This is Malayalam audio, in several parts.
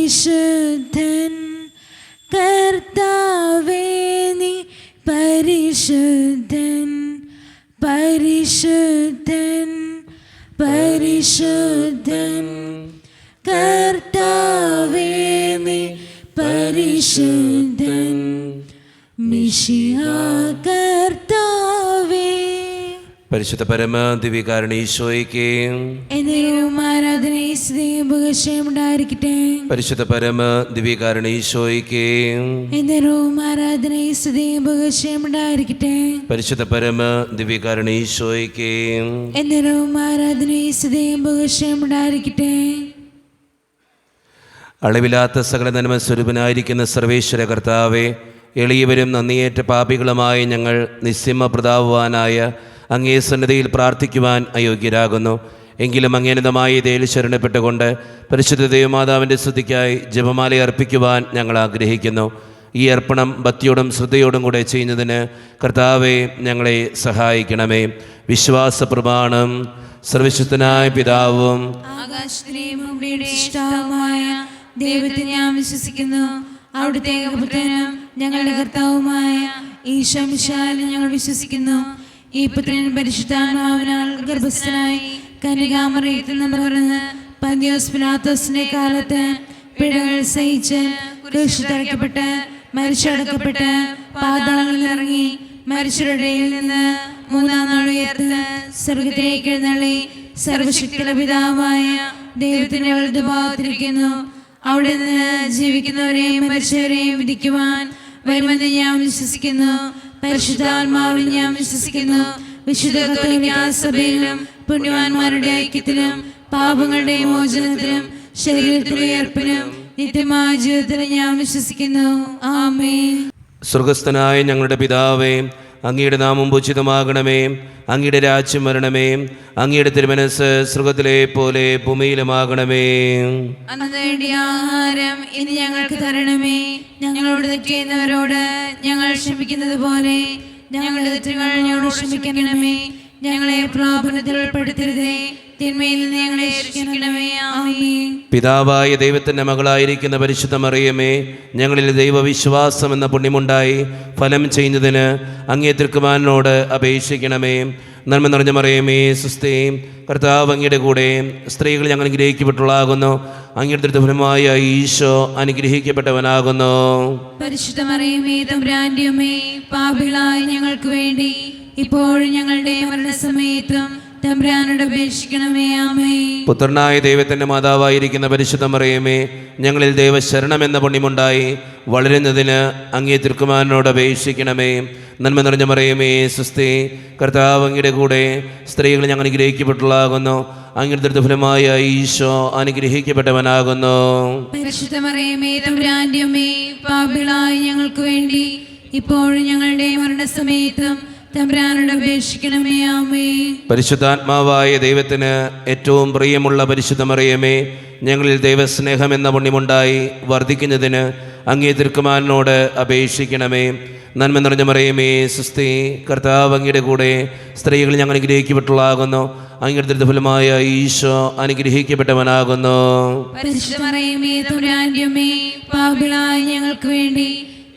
പരിശുദ്ധൻ കർത്താവേ നീ പരിശുദ്ധൻ, പരിശുദ്ധൻ, പരിശുദ്ധൻ. കർത്താവേ നീ പരിശുദ്ധൻ, മിശിഹാ കർത്താവേ. പരിശുദ്ധ പരമ ദിവ്യകാരുണ്യ ഈശോയ്ക്ക് ഉണ്ടായിരിക്കട്ടെ. പരിശുദ്ധ പരമ ദിവ്യകാരുണ്യ ഈശോയ്ക്ക് ഉണ്ടായിരിക്കട്ടെ. പരിശുദ്ധ പരമ ദിവ്യകാരുണ്യ ഈശോയ്ക്ക് ഉണ്ടായിരിക്കട്ടെ. അളവില്ലാത്ത സകല നന്മ സ്വരൂപനായിരിക്കുന്ന സർവേശ്വര കർത്താവെ, എളിയവരും നന്ദിയേറ്റ പാപികളുമായ ഞങ്ങൾ നിസ്സീമ പ്രതാപവാനായ അങ്ങേ സന്നിധിയിൽ പ്രാർത്ഥിക്കുവാൻ അയോഗ്യരാകുന്നു. എങ്കിലും അങ്ങേനതമായ ഇതേൽ ശരണപ്പെട്ടുകൊണ്ട് പരിശുദ്ധ ദൈവമാതാവിൻ്റെ സ്തുതിക്കായി ജപമാല അർപ്പിക്കുവാൻ ഞങ്ങൾ ആഗ്രഹിക്കുന്നു. ഈ അർപ്പണം ഭക്തിയോടും ശ്രദ്ധയോടും കൂടെ ചെയ്യുന്നതിന് കർത്താവെ ഞങ്ങളെ സഹായിക്കണമേ. വിശ്വാസ പ്രമാണം. സർവശക്തനായ പിതാവും ദൈവത്തെ ഞാൻ വിശ്വസിക്കുന്നു. അവിടുത്തെ ഏകപുത്രനും ഞങ്ങളുടെ കർത്താവുമായ ഈശോ മിശിഹായിലും ഞങ്ങൾ വിശ്വസിക്കുന്നു. ഈ പുത്രൻ പരിശുദ്ധാത്മാവിനാൽ ഗർഭസ്ഥനായി കന്യകാമറിയത്തിൽ നിന്ന് പിറന്ന് പന്തിയോസ് പിലാത്തോസിന്റെ കാലത്ത് പിഴകൾ സഹിച്ച് ക്രൂശിൽ തറയ്ക്കപ്പെട്ട് മരിച്ചടക്കപ്പെട്ട് പാതാളങ്ങളിൽ ഇറങ്ങി മരിച്ചവരുടെ ഇടയിൽ നിന്ന് മൂന്നാം നാൾ ഉയർത്ത് സ്വർഗ്ഗത്തിലേക്ക് എഴുന്നള്ളി സർവശക്തിയുള്ള പിതാവായ ദൈവത്തിന്റെ വലതുഭാഗത്തിരിക്കുന്നു. അവിടെ നിന്ന് ജീവിക്കുന്നവരെയും മരിച്ചവരെയും വിധിക്കുവാൻ വരുമെന്ന് ഞാൻ വിശ്വസിക്കുന്നു. പരിശുദ്ധാത്മാവിൽ ഞാൻ വിശ്വസിക്കുന്നു. വിശുദ്ധ കത്തോലിക്കാ സഭയിലും പുണ്യവാന്മാരുടെ ഐക്യത്തിലും പാപങ്ങളുടെ മോചനത്തിലും ശരീരത്തിലെ ഉയർപ്പിലും നിത്യമായ ജീവിതത്തിലും ഞാൻ വിശ്വസിക്കുന്നു. ആമേൻ. സ്വർഗസ്ഥനായ ഞങ്ങളുടെ പിതാവേ, അങ്ങയുടെ നാമം പൂജിതമാകണമേ. അങ്ങയുടെ രാജ്യം വരണമേ. അങ്ങയുടെ തിരുമനസ്സ് സ്വർഗ്ഗത്തിലെ പോലെ ഭൂമിയിലുമാകണമേ. അന്നത്തെ ആഹാരം ഇനി ഞങ്ങൾക്ക് തരണമേ. ഞങ്ങളോട് തെറ്റ് ചെയ്യുന്നവരോട് ഞങ്ങൾ ക്ഷമിക്കുന്നത് പോലെ ഞങ്ങളുടെ തെറ്റുകൾ ഞങ്ങളോട് ക്ഷമിക്കണമേ. ഞങ്ങളെ പ്രലോഭനത്തിൽ ഉൾപ്പെടുത്തരുതേ, തിന്മയിൽ നിന്ന് ഞങ്ങളെ രക്ഷിക്കണമേ. ആമേൻ. പിതാവായ ദൈവത്തിൻ്റെ മകളായിരിക്കുന്ന പരിശുദ്ധ മറിയമേ, ഞങ്ങളിൽ ദൈവവിശ്വാസം എന്ന പുണ്യമുണ്ടായി ഫലം ചെയ്യുന്നതിന് അങ്ങേ തിരുക്കുമാരനോട് അപേക്ഷിക്കണമേ. നന്മ നിറഞ്ഞ മറിയമേ, സുസ്ഥി, കർത്താവ് അങ്ങയുടെ കൂടെ സ്ത്രീകൾ ഞങ്ങൾ അനുഗ്രഹിക്കപ്പെട്ടുള്ളാകുന്നു. അങ്ങയുടെ ഫലമായ ഈശോ അനുഗ്രഹിക്കപ്പെട്ടവനാകുന്നു. പരിശുദ്ധ മറിയമേ, തമ്പുരാന്റെ അമ്മേ, പാപികളായ ഞങ്ങൾക്ക് വേണ്ടി ഇപ്പോഴും ഞങ്ങളുടെ മരണസമയത്തും തമ്പുരാനോട് അപേക്ഷിക്കണമേ. ആമേൻ. പുത്രനായ ദൈവത്തിൻ്റെ മാതാവായിരിക്കുന്ന പരിശുദ്ധ മറിയമേ, ഞങ്ങളിൽ ദൈവശരണം എന്ന പുണ്യമുണ്ടായി വളരുന്നതിന് അങ്ങേ തിരുക്കുമാരനോട് അപേക്ഷിക്കണമേ. നന്മ നിറഞ്ഞ മറിയമേ, സുസ്ഥി, കർത്താവ് അങ്ങയുടെ കൂടെ സ്ത്രീകൾ ഞങ്ങൾ അനുഗ്രഹിക്കപ്പെട്ടുള്ളാകുന്നു. അങ്ങയുടെ ഫലമായ ഈശോ അനുഗ്രഹിക്കപ്പെട്ടവനാകുന്നു. പരിശുദ്ധ മറിയമേ, തമ്പുരാന്റെ അമ്മേ, പാപികളായ ഞങ്ങൾക്ക് വേണ്ടി ഇപ്പോഴും ഞങ്ങളുടെ മരണസമയത്തും തമ്പുരാനോട് അപേക്ഷിക്കണമേ. ആമേൻ. പരിശുദ്ധാത്മാവായ ദൈവത്തിന് ഏറ്റവും പ്രിയമുള്ള പരിശുദ്ധ മറിയമേ, ഞങ്ങളിൽ ദൈവസ്നേഹം എന്ന പുണ്യമുണ്ടായി വർദ്ധിക്കുന്നതിന് അങ്ങേ തിരുക്കുമാരനോട് അപേക്ഷിക്കണമേ. നന്മ നിറഞ്ഞ മറിയമേ, സുസ്ഥി, കർത്താവ് അങ്ങയുടെ കൂടെ സ്ത്രീകൾ ഞങ്ങൾ അനുഗ്രഹിക്കപ്പെട്ടുള്ളാകുന്നു. അങ്ങയുടെ ഫലമായ ഈശോ അനുഗ്രഹിക്കപ്പെട്ടവനാകുന്നു. പരിശുദ്ധ മറിയമേ, തമ്പുരാന്റെ അമ്മേ, പാപികളായ ഞങ്ങൾക്ക് വേണ്ടി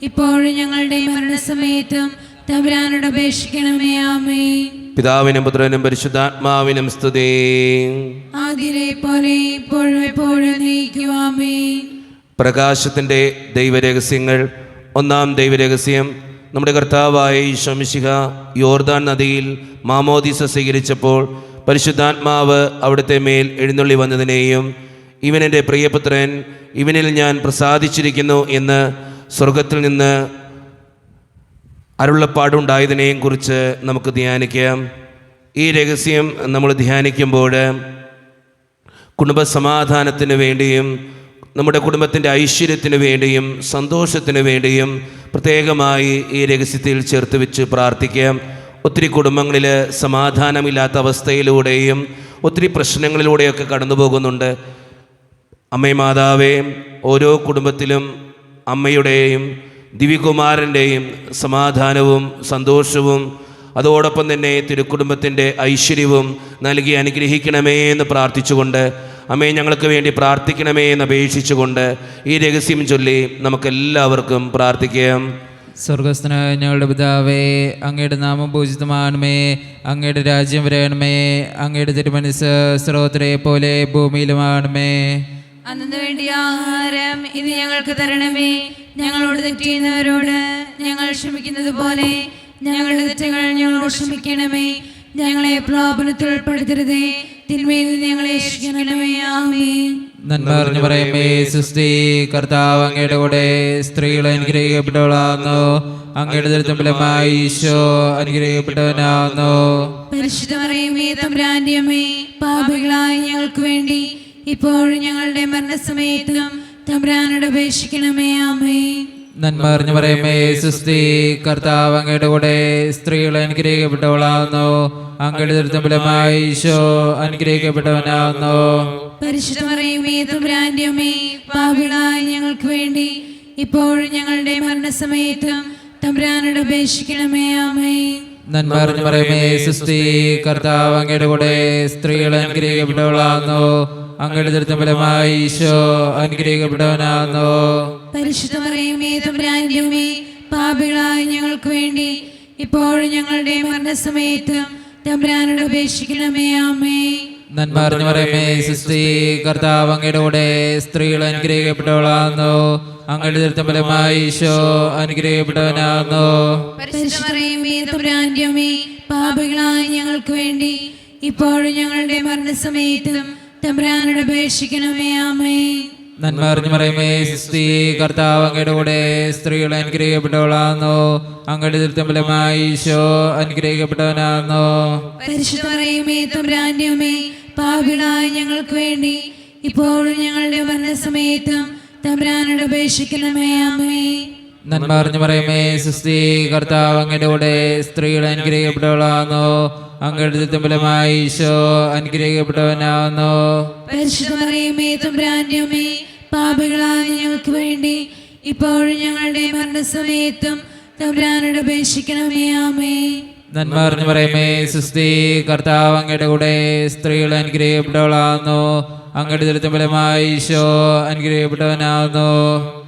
ഇപ്പോഴും ഞങ്ങളുടെ മരണസമയത്തും തമ്പുരാനോട് അപേക്ഷിക്കണമേ. ആമേൻ. പിതാവിനും പുത്രനും പരിശുദ്ധാത്മാവിനും സ്തുതി. ആദിയിലെ പോലെ ഇപ്പോഴും എപ്പോഴും എന്നേക്കും. ആമേൻ. പ്രകാശത്തിൻ്റെ ദൈവരഹസ്യങ്ങൾ. ഒന്നാം ദൈവരഹസ്യം, നമ്മുടെ കർത്താവായ ഈശോ മിശിഹാ യോർദാൻ നദിയിൽ മാമോദീസ സ്വീകരിച്ചപ്പോൾ പരിശുദ്ധാത്മാവ് അവിടുത്തെ മേൽ എഴുന്നള്ളി വന്നതിനെയും ഇവൻ എൻ്റെ പ്രിയപുത്രൻ, ഇവനിൽ ഞാൻ പ്രസാദിച്ചിരിക്കുന്നു എന്ന് സ്വർഗത്തിൽ നിന്ന് അരുളപ്പാടുണ്ടായതിനെയും കുറിച്ച് നമുക്ക് ധ്യാനിക്കാം. ഈ രഹസ്യം നമ്മൾ ധ്യാനിക്കുമ്പോൾ കുടുംബസമാധാനത്തിന് വേണ്ടിയും നമ്മുടെ കുടുംബത്തിൻ്റെ ഐശ്വര്യത്തിന് വേണ്ടിയും സന്തോഷത്തിന് വേണ്ടിയും പ്രത്യേകമായി ഈ രഹസ്യത്തിൽ ചേർത്ത് വെച്ച് പ്രാർത്ഥിക്കാം. ഒത്തിരി കുടുംബങ്ങളിൽ സമാധാനമില്ലാത്ത അവസ്ഥയിലൂടെയും ഒത്തിരി പ്രശ്നങ്ങളിലൂടെയൊക്കെ കടന്നു പോകുന്നുണ്ട്. അമ്മേ മാതാവേ, ഓരോ കുടുംബത്തിലും അമ്മയുടെയും ദിവ്യകുമാരൻ്റെയും സമാധാനവും സന്തോഷവും അതോടൊപ്പം തന്നെ തിരുക്കുടുംബത്തിൻ്റെ ഐശ്വര്യവും നൽകി അനുഗ്രഹിക്കണമേ എന്ന് പ്രാർത്ഥിച്ചുകൊണ്ട് അമ്മേ ഞങ്ങൾക്ക് വേണ്ടി പ്രാർത്ഥിക്കണമേ എന്ന് അപേക്ഷിച്ചുകൊണ്ട് ഈ രഹസ്യം ചൊല്ലി നമുക്കെല്ലാവർക്കും പ്രാർത്ഥിക്കാം. സ്വർഗസ്ഥനായ ഞങ്ങളുടെ പിതാവേ, അങ്ങയുടെ നാമം പൂജിതമാണമേ, അങ്ങയുടെ രാജ്യം വരണമേ, അങ്ങയുടെ തിരുമനസ്സ് സ്രോതരെ പോലെ ഭൂമിയിലുമാണമേ. അന്നു വേണ്ടിയ ആഹാരം ഇന്ന് ഞങ്ങൾക്ക് തരണമേ. ഞങ്ങളോട് തെറ്റ് ചെയ്യുന്നവരോട് ഞങ്ങൾ ക്ഷമിക്കുന്നത് പോലെ ഞങ്ങളുടെ തെറ്റുകൾ ഞങ്ങളോട് ക്ഷമിക്കണമേ. ഞങ്ങളെ പ്രലോഭനത്തിൽ ഉൾപ്പെടുത്തരുതേ, തിന്മയിൽ നിന്ന് ഞങ്ങളെ രക്ഷിക്കണമേ. ആമേൻ. നന്മ അറിഞ്ഞു പറയുമേ സുസ്തി, കർത്താവ് അങ്ങയുടെ കൂടെ സ്ത്രീകൾ അനുഗ്രഹിക്കപ്പെട്ടവളാകുന്നു, അങ്ങയുടെ ദുരിതഫലമായി ഈശോ അനുഗ്രഹിക്കപ്പെട്ടവനാകുന്നു. പരിശുദ്ധ മറിയമേ തമ്പുരാന്റെ അമ്മേ, പാപികളായ ഞങ്ങൾക്ക് വേണ്ടി ഇപ്പോഴും ഞങ്ങളുടെ മരണസമയത്തും തമ്പുരാനോട് അപേക്ഷിക്കണമേ. ആമേൻ. നന്മ അറിഞ്ഞു പറയുമേ സുസ്തി, കർത്താവ് അങ്ങയുടെ കൂടെ സ്ത്രീകൾ അനുഗ്രഹിക്കപ്പെട്ടവളാകുന്നു, അങ്ങയുടെ ദുരിതഫലമായി ഈശോ അനുഗ്രഹിക്കപ്പെട്ടവനാകുന്നു. പരിശുദ്ധ മറിയമേ തമ്പുരാന്റെ അമ്മേ, പാപികളായ ഞങ്ങൾക്ക് വേണ്ടി ഇപ്പോഴും ഞങ്ങളുടെ മരണസമയത്തും തമ്പുരാനോട് അപേക്ഷിക്കണമേ. ആമേൻ. നന്മ അറിഞ്ഞു പറയുമേ സുസ്തി, കർത്താവ് അങ്ങയുടെ കൂടെ സ്ത്രീകൾ അനുഗ്രഹിക്കപ്പെട്ടവളാകുന്നു, അങ്ങയുടെ ദുരിതഫലമായി ഈശോ അനുഗ്രഹിക്കപ്പെട്ടവനാകുന്നു. പരിശുദ്ധ മറിയമേ തമ്പുരാന്റെ അമ്മേ, പാപികളായ ഞങ്ങൾക്ക് വേണ്ടി ഇപ്പോഴും ഞങ്ങളുടെ മരണസമയത്തും തമ്പുരാനോട് അപേക്ഷിക്കണമേ. ആമേൻ. നന്മ അറിഞ്ഞു പറയുമേ സുസ്തി, കർത്താവ് അങ്ങയുടെ കൂടെ സ്ത്രീകൾ അനുഗ്രഹിക്കപ്പെട്ടവളാകുന്നു, അങ്ങയുടെ ദുരിതഫലമായി ഈശോ അനുഗ്രഹിക്കപ്പെട്ടവനാകുന്നു. പരിശുദ്ധ മറിയമേ തമ്പുരാന്റെ അമ്മേ, പാപികളായ ഞങ്ങൾക്ക് വേണ്ടി ഇപ്പോഴും ഞങ്ങളുടെ മരണസമയത്തും തമ്പുരാനോട് അപേക്ഷിക്കണമേ. ആമേൻ. നന്മ അറിഞ്ഞു പറയുമേ സുസ്തി, കർത്താവ് അങ്ങയുടെ കൂടെ സ്ത്രീകൾ അനുഗ്രഹിക്കപ്പെട്ടവളാകുന്നു, അങ്ങയുടെ ദുരിതഫലമായി ഈശോ അനുഗ്രഹിക്കപ്പെട്ടവനാകുന്നു. പരിശുദ്ധ മറിയമേ തമ്പുരാന്റെ അമ്മേ, പാപികളായ ഞങ്ങൾക്ക് വേണ്ടി ഇപ്പോഴും ഞങ്ങളുടെ മരണസമയത്തും തമ്പുരാനോട് അപേക്ഷിക്കണമേ. ആമേൻ. നന്മ അറിഞ്ഞു പറയുമേ സുസ്തി, കർത്താവ് അങ്ങയുടെ കൂടെ സ്ത്രീകൾ അനുഗ്രഹിക്കപ്പെട്ടവളാകുന്നു, അങ്ങയുടെ ദുരിതഫലമായി ഈശോ അനുഗ്രഹിക്കപ്പെട്ടവനാകുന്നു. പരിശുദ്ധ മറിയമേ തമ്പുരാന്റെ അമ്മേ, പാപികളായ ഞങ്ങൾക്ക് വേണ്ടി ഇപ്പോഴും ഞങ്ങളുടെ മരണസമയത്തും തമ്പുരാനോട് അപേക്ഷിക്കണമേ. ആമേൻ. നന്മ അറിഞ്ഞു പറയുമേ സുസ്തി, കർത്താവ് അങ്ങയുടെ കൂടെ സ്ത്രീകൾ അനുഗ്രഹിക്കപ്പെട്ടവളാകുന്നു, അങ്ങയുടെ ദുരിതഫലമായി ഈശോ അനുഗ്രഹിക്കപ്പെട്ടവനാകുന്നു.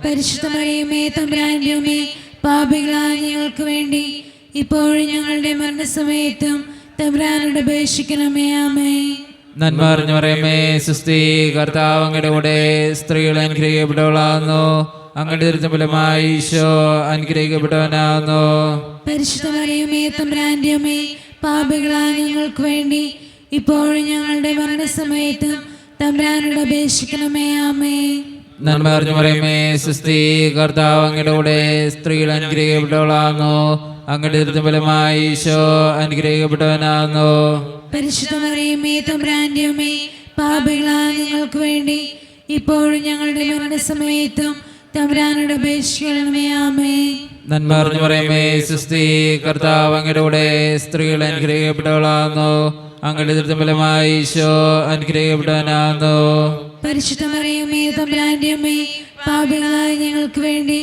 പരിശുദ്ധ മറിയമേ തമ്പുരാന്റെ അമ്മേ, പാപികളായ ഞങ്ങൾക്ക് വേണ്ടി ഇപ്പോഴും ഞങ്ങളുടെ മരണസമയത്തും തമ്പുരാനോട് അപേക്ഷിക്കണമേ. ആമേൻ. നന്മ അറിഞ്ഞു പറയുമേ സുസ്തി, കർത്താവ് അങ്ങയുടെ കൂടെ സ്ത്രീകൾ അനുഗ്രഹിക്കപ്പെട്ടവളാകുന്നു, അങ്ങയുടെ ദുരിതഫലമായി ഈശോ അനുഗ്രഹിക്കപ്പെട്ടവനാകുന്നു. പരിശുദ്ധ മറിയമേ തമ്പുരാന്റെ അമ്മേ, പാപികളായ ഞങ്ങൾക്ക് വേണ്ടി ഇപ്പോഴും ഞങ്ങളുടെ മരണസമയത്തും തമ്പുരാനോട് അപേക്ഷിക്കണമേ. ആമേൻ. നന്മ അറിഞ്ഞു പറയുമേ സുസ്തി, കർത്താവ് അങ്ങയുടെ കൂടെ സ്ത്രീകൾ അനുഗ്രഹിക്കപ്പെട്ടവളാകുന്നു, അങ്ങയുടെ ദുരിതഫലമായി ഈശോ അനുഗ്രഹിക്കപ്പെട്ടവനാകുന്നു. പരിശുദ്ധ മറിയമേ തമ്പുരാന്റെ അമ്മേ, പാപികളായ ഞങ്ങൾക്ക് വേണ്ടി ഇപ്പോഴും ഞങ്ങളുടെ മരണസമയത്തും തമ്പുരാനോട് അപേക്ഷിക്കണമേ. ആമേൻ. നന്മ അറിഞ്ഞു പറയുമേ സുസ്തി, കർത്താവ് അങ്ങയുടെ കൂടെ സ്ത്രീകൾ അനുഗ്രഹിക്കപ്പെട്ടവളാകുന്നു, അങ്ങയുടെ ദുരിതഫലമായി ഈശോ അനുഗ്രഹിക്കപ്പെട്ടവനാകുന്നു. പരിശുദ്ധ മറിയമേ തമ്പുരാന്റെ അമ്മേ, പാപികളായ ഞങ്ങൾക്ക് വേണ്ടി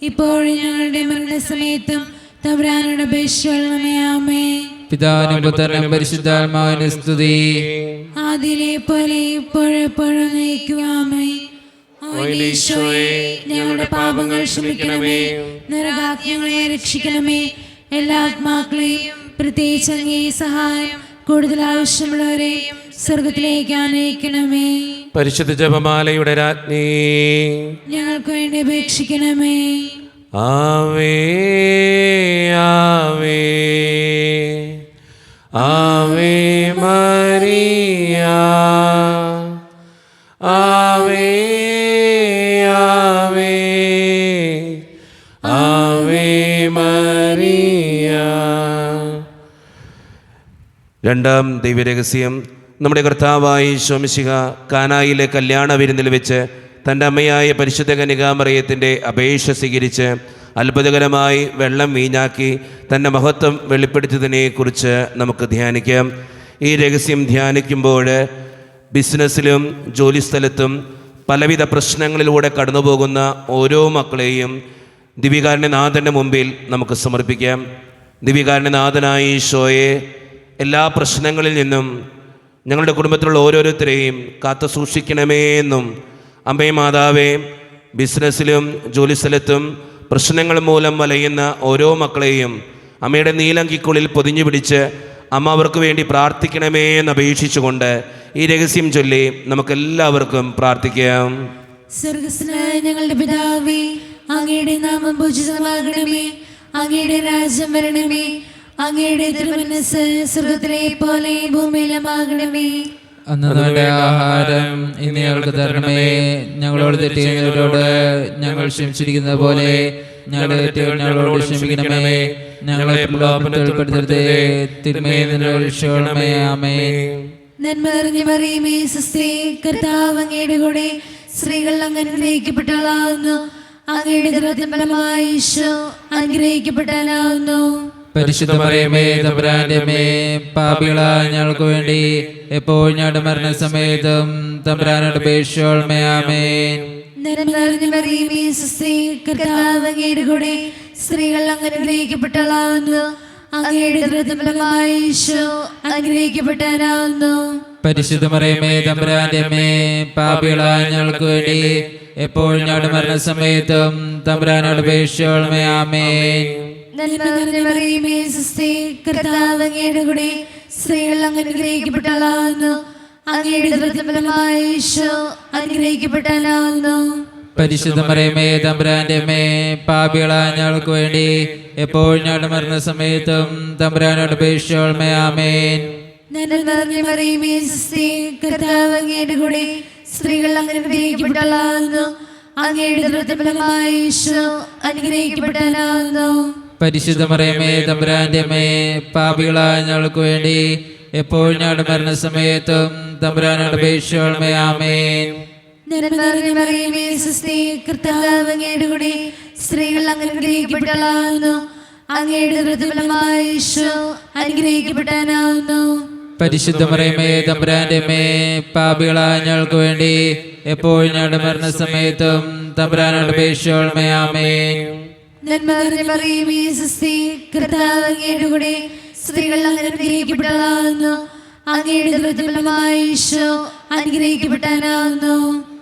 ഇപ്പോഴും ഞങ്ങളുടെ മരണസമയത്തും തമ്പുരാനോട് അപേക്ഷിക്കണമേ. ആമേൻ. പിതാവിനും പുത്രനും പരിശുദ്ധാത്മാവിനും സ്തുതി. ആദിയിലെ പോലെ ഇപ്പോഴെപ്പോഴും നയിക്കുവാമേ. ഈശോയെ, ഞങ്ങളുടെ പാപങ്ങൾ ക്ഷമിക്കണമേ, നരകാജ്ഞങ്ങളെ രക്ഷിക്കണമേ. എല്ലാ ആത്മാക്കളെയും പ്രത്യേകിച്ച് അങ്ങേ സഹായം കൂടുതൽ ആവശ്യമുള്ളവരെയും സ്വർഗത്തിലേക്ക് ആനയിക്കണമേ. പരിശുദ്ധ ജപമാലയുടെ രാജ്ഞി, ഞങ്ങൾക്ക് വേണ്ടി അപേക്ഷിക്കണമേ. ആവേ ആവേ ആവേ മരിയ, ആവേ ആവേ ആവേ മരിയ. രണ്ടാം ദൈവരഹസ്യം, നമ്മുടെ കർത്താവായ ഈശോ മിശിഹ കാനായിലെ കല്യാണ വിരുന്നിൽ വെച്ച് തൻ്റെ അമ്മയായ പരിശുദ്ധ കന്യകാമറിയത്തിൻ്റെ അപേക്ഷ സ്വീകരിച്ച് അത്ഭുതകരമായി വെള്ളം വീഞ്ഞാക്കി തൻ്റെ മഹത്വം വെളിപ്പെടുത്തിയതിനെക്കുറിച്ച് നമുക്ക് ധ്യാനിക്കാം. ഈ രഹസ്യം ധ്യാനിക്കുമ്പോൾ ബിസിനസ്സിലും ജോലിസ്ഥലത്തും പലവിധ പ്രശ്നങ്ങളിലൂടെ കടന്നുപോകുന്ന ഓരോ മക്കളെയും ദിവികാരുണ്യനാഥൻ്റെ മുമ്പിൽ നമുക്ക് സമർപ്പിക്കാം. ദിവികാരുണ്യനാഥനായ ഈശോയെ, എല്ലാ പ്രശ്നങ്ങളിൽ നിന്നും ഞങ്ങളുടെ കുടുംബത്തിലുള്ള ഓരോരുത്തരെയും കാത്തു സൂക്ഷിക്കണമേ എന്നും അമ്മേ മാതാവേ, ബിസിനസ്സിലും ജോലിസ്ഥലത്തും പ്രശ്നങ്ങൾ മൂലം വലയുന്ന ഓരോ മക്കളെയും അമ്മയുടെ നീലങ്കിക്കുള്ളിൽ പൊതിഞ്ഞു പിടിച്ച് അമ്മ അവർക്ക് വേണ്ടി പ്രാർത്ഥിക്കണമേ എന്ന് അപേക്ഷിച്ചുകൊണ്ട് ഈ രഹസ്യം ചൊല്ലി നമുക്കെല്ലാവർക്കും പ്രാർത്ഥിക്കാം. സ്വർഗ്ഗസ്ഥനായ ഞങ്ങളുടെ പിതാവേ, അങ്ങയുടെ നാമം പൂജിതമാകണമേ, അങ്ങയുടെ രാജ്യം വരണമേ, അങ്ങയുടെ തിരുമനസ്സ് സ്വർഗ്ഗത്തിലെ പോലെ ഭൂമിയിലുമാകണമേ. അന്ന് വേണ്ട ആഹാരം ഇന്ന് ഞങ്ങൾക്ക് തരണമേ. ഞങ്ങളോട് തെറ്റ് ചെയ്യുന്നവരോട് ഞങ്ങൾ ക്ഷമിച്ചിരിക്കുന്നത് പോലെ ഞങ്ങളുടെ തെറ്റുകൾ ഞങ്ങളോട് ക്ഷമിക്കണമേ. ഞങ്ങളെ പ്രലോഭനത്തിൽ ഉൾപ്പെടുത്തരുതേ, തിന്മയിൽ നിന്ന് രക്ഷിക്കണമേ. ആമേൻ. നന്മ നിറഞ്ഞ മറിയമേ, സ്വസ്തി, കർത്താവ് അങ്ങയുടെ കൂടെ സ്ത്രീകൾ അങ്ങ് അനുഗ്രഹിക്കപ്പെട്ടവളാകുന്നു. അങ്ങയുടെ ഉദരത്തിൻ ഫലമായി ഈശോ അനുഗ്രഹിക്കപ്പെട്ടവനാകുന്നു. പരിശുദ്ധ മറിയമേ, തമ്പുരാന്റെ അമ്മേ, പാപികളായ ഞങ്ങൾക്ക് വേണ്ടി എപ്പോഴും ഞങ്ങളുടെ മരണസമയത്തും തമ്പുരാനോട് അപേക്ഷിക്കണമേ. ആമേൻ. നന്മ നിറഞ്ഞ മറിയമേ, സ്വസ്തി, കർത്താവ് അങ്ങയുടെ കൂടെ സ്ത്രീകൾ അങ്ങ് അനുഗ്രഹിക്കപ്പെട്ടവളാകുന്നു. അങ്ങയുടെ ഉദരത്തിൻ ഫലമായി ഈശോ അനുഗ്രഹിക്കപ്പെട്ടവനാകുന്നു. പരിശുദ്ധ മറിയമേ, തമ്പുരാന്റെ അമ്മേ, പാപികളായ ഞങ്ങൾക്ക് വേണ്ടി എപ്പോഴും ഞങ്ങളുടെ മരണസമയത്തും തമ്പുരാനോട് അപേക്ഷിക്കണമേ. ആമേൻ. നന്മ നിറഞ്ഞ മറിയമേ, സ്വസ്തി, കർത്താവ് അങ്ങയുടെ കൂടെ സ്ത്രീകൾ അങ്ങ് അനുഗ്രഹിക്കപ്പെട്ടവളാകുന്നു. അങ്ങയുടെ ഉദരത്തിൻ ഫലമായി ഈശോ അനുഗ്രഹിക്കപ്പെട്ടവനാകുന്നു. പരിശുദ്ധ മറിയമേ, തമ്പുരാന്റെ അമ്മേ, പാപികളായ ഞങ്ങൾക്ക് വേണ്ടി എപ്പോഴും ഞങ്ങളുടെ മരണസമയത്തും തമ്പുരാനോട് അപേക്ഷിക്കണമേ. ആമേൻ. നന്മ നിറഞ്ഞ മറിയമേ, സ്വസ്തി, കർത്താവ് അങ്ങയുടെ കൂടെ സ്ത്രീകൾ അങ്ങ് അനുഗ്രഹിക്കപ്പെട്ടവളാകുന്നു. അങ്ങയുടെ ഉദരത്തിൻ ഫലമായി ഈശോ അനുഗ്രഹിക്കപ്പെട്ടവനാകുന്നു. പരിശുദ്ധ മറിയമേ, തമ്പുരാന്റെ അമ്മേ, പാപികളായ ഞങ്ങൾക്ക് വേണ്ടി എപ്പോഴും ഞങ്ങളുടെ മരണസമയത്തും തമ്പുരാനോട് അപേക്ഷിക്കണമേ. ആമേൻ. നന്മ നിറഞ്ഞ മറിയമേ, സ്വസ്തി, കർത്താവ് അങ്ങയുടെ കൂടെ സ്ത്രീകൾ അങ്ങ് അനുഗ്രഹിക്കപ്പെട്ടവളാകുന്നു. അങ്ങയുടെ ഉദരത്തിൻ ഫലമായി ഈശോ അനുഗ്രഹിക്കപ്പെട്ടവനാകുന്നു. പരിശുദ്ധ മറിയമേ, തമ്പുരാന്റെ അമ്മേ, പാപികളായ ഞങ്ങൾക്ക് വേണ്ടി എപ്പോഴും ഞങ്ങളുടെ മരണസമയത്തും തമ്പുരാനോട് അപേക്ഷിക്കണമേ. ആമേൻ. നന്മ നിറഞ്ഞ മറിയമേ, സ്വസ്തി, കർത്താവ് അങ്ങയുടെ കൂടെ സ്ത്രീകൾ അങ്ങ് അനുഗ്രഹിക്കപ്പെട്ടവളാകുന്നു. അങ്ങയുടെ ഉദരത്തിൻ ഫലമായി ഈശോ അനുഗ്രഹിക്കപ്പെട്ടവനാകുന്നു.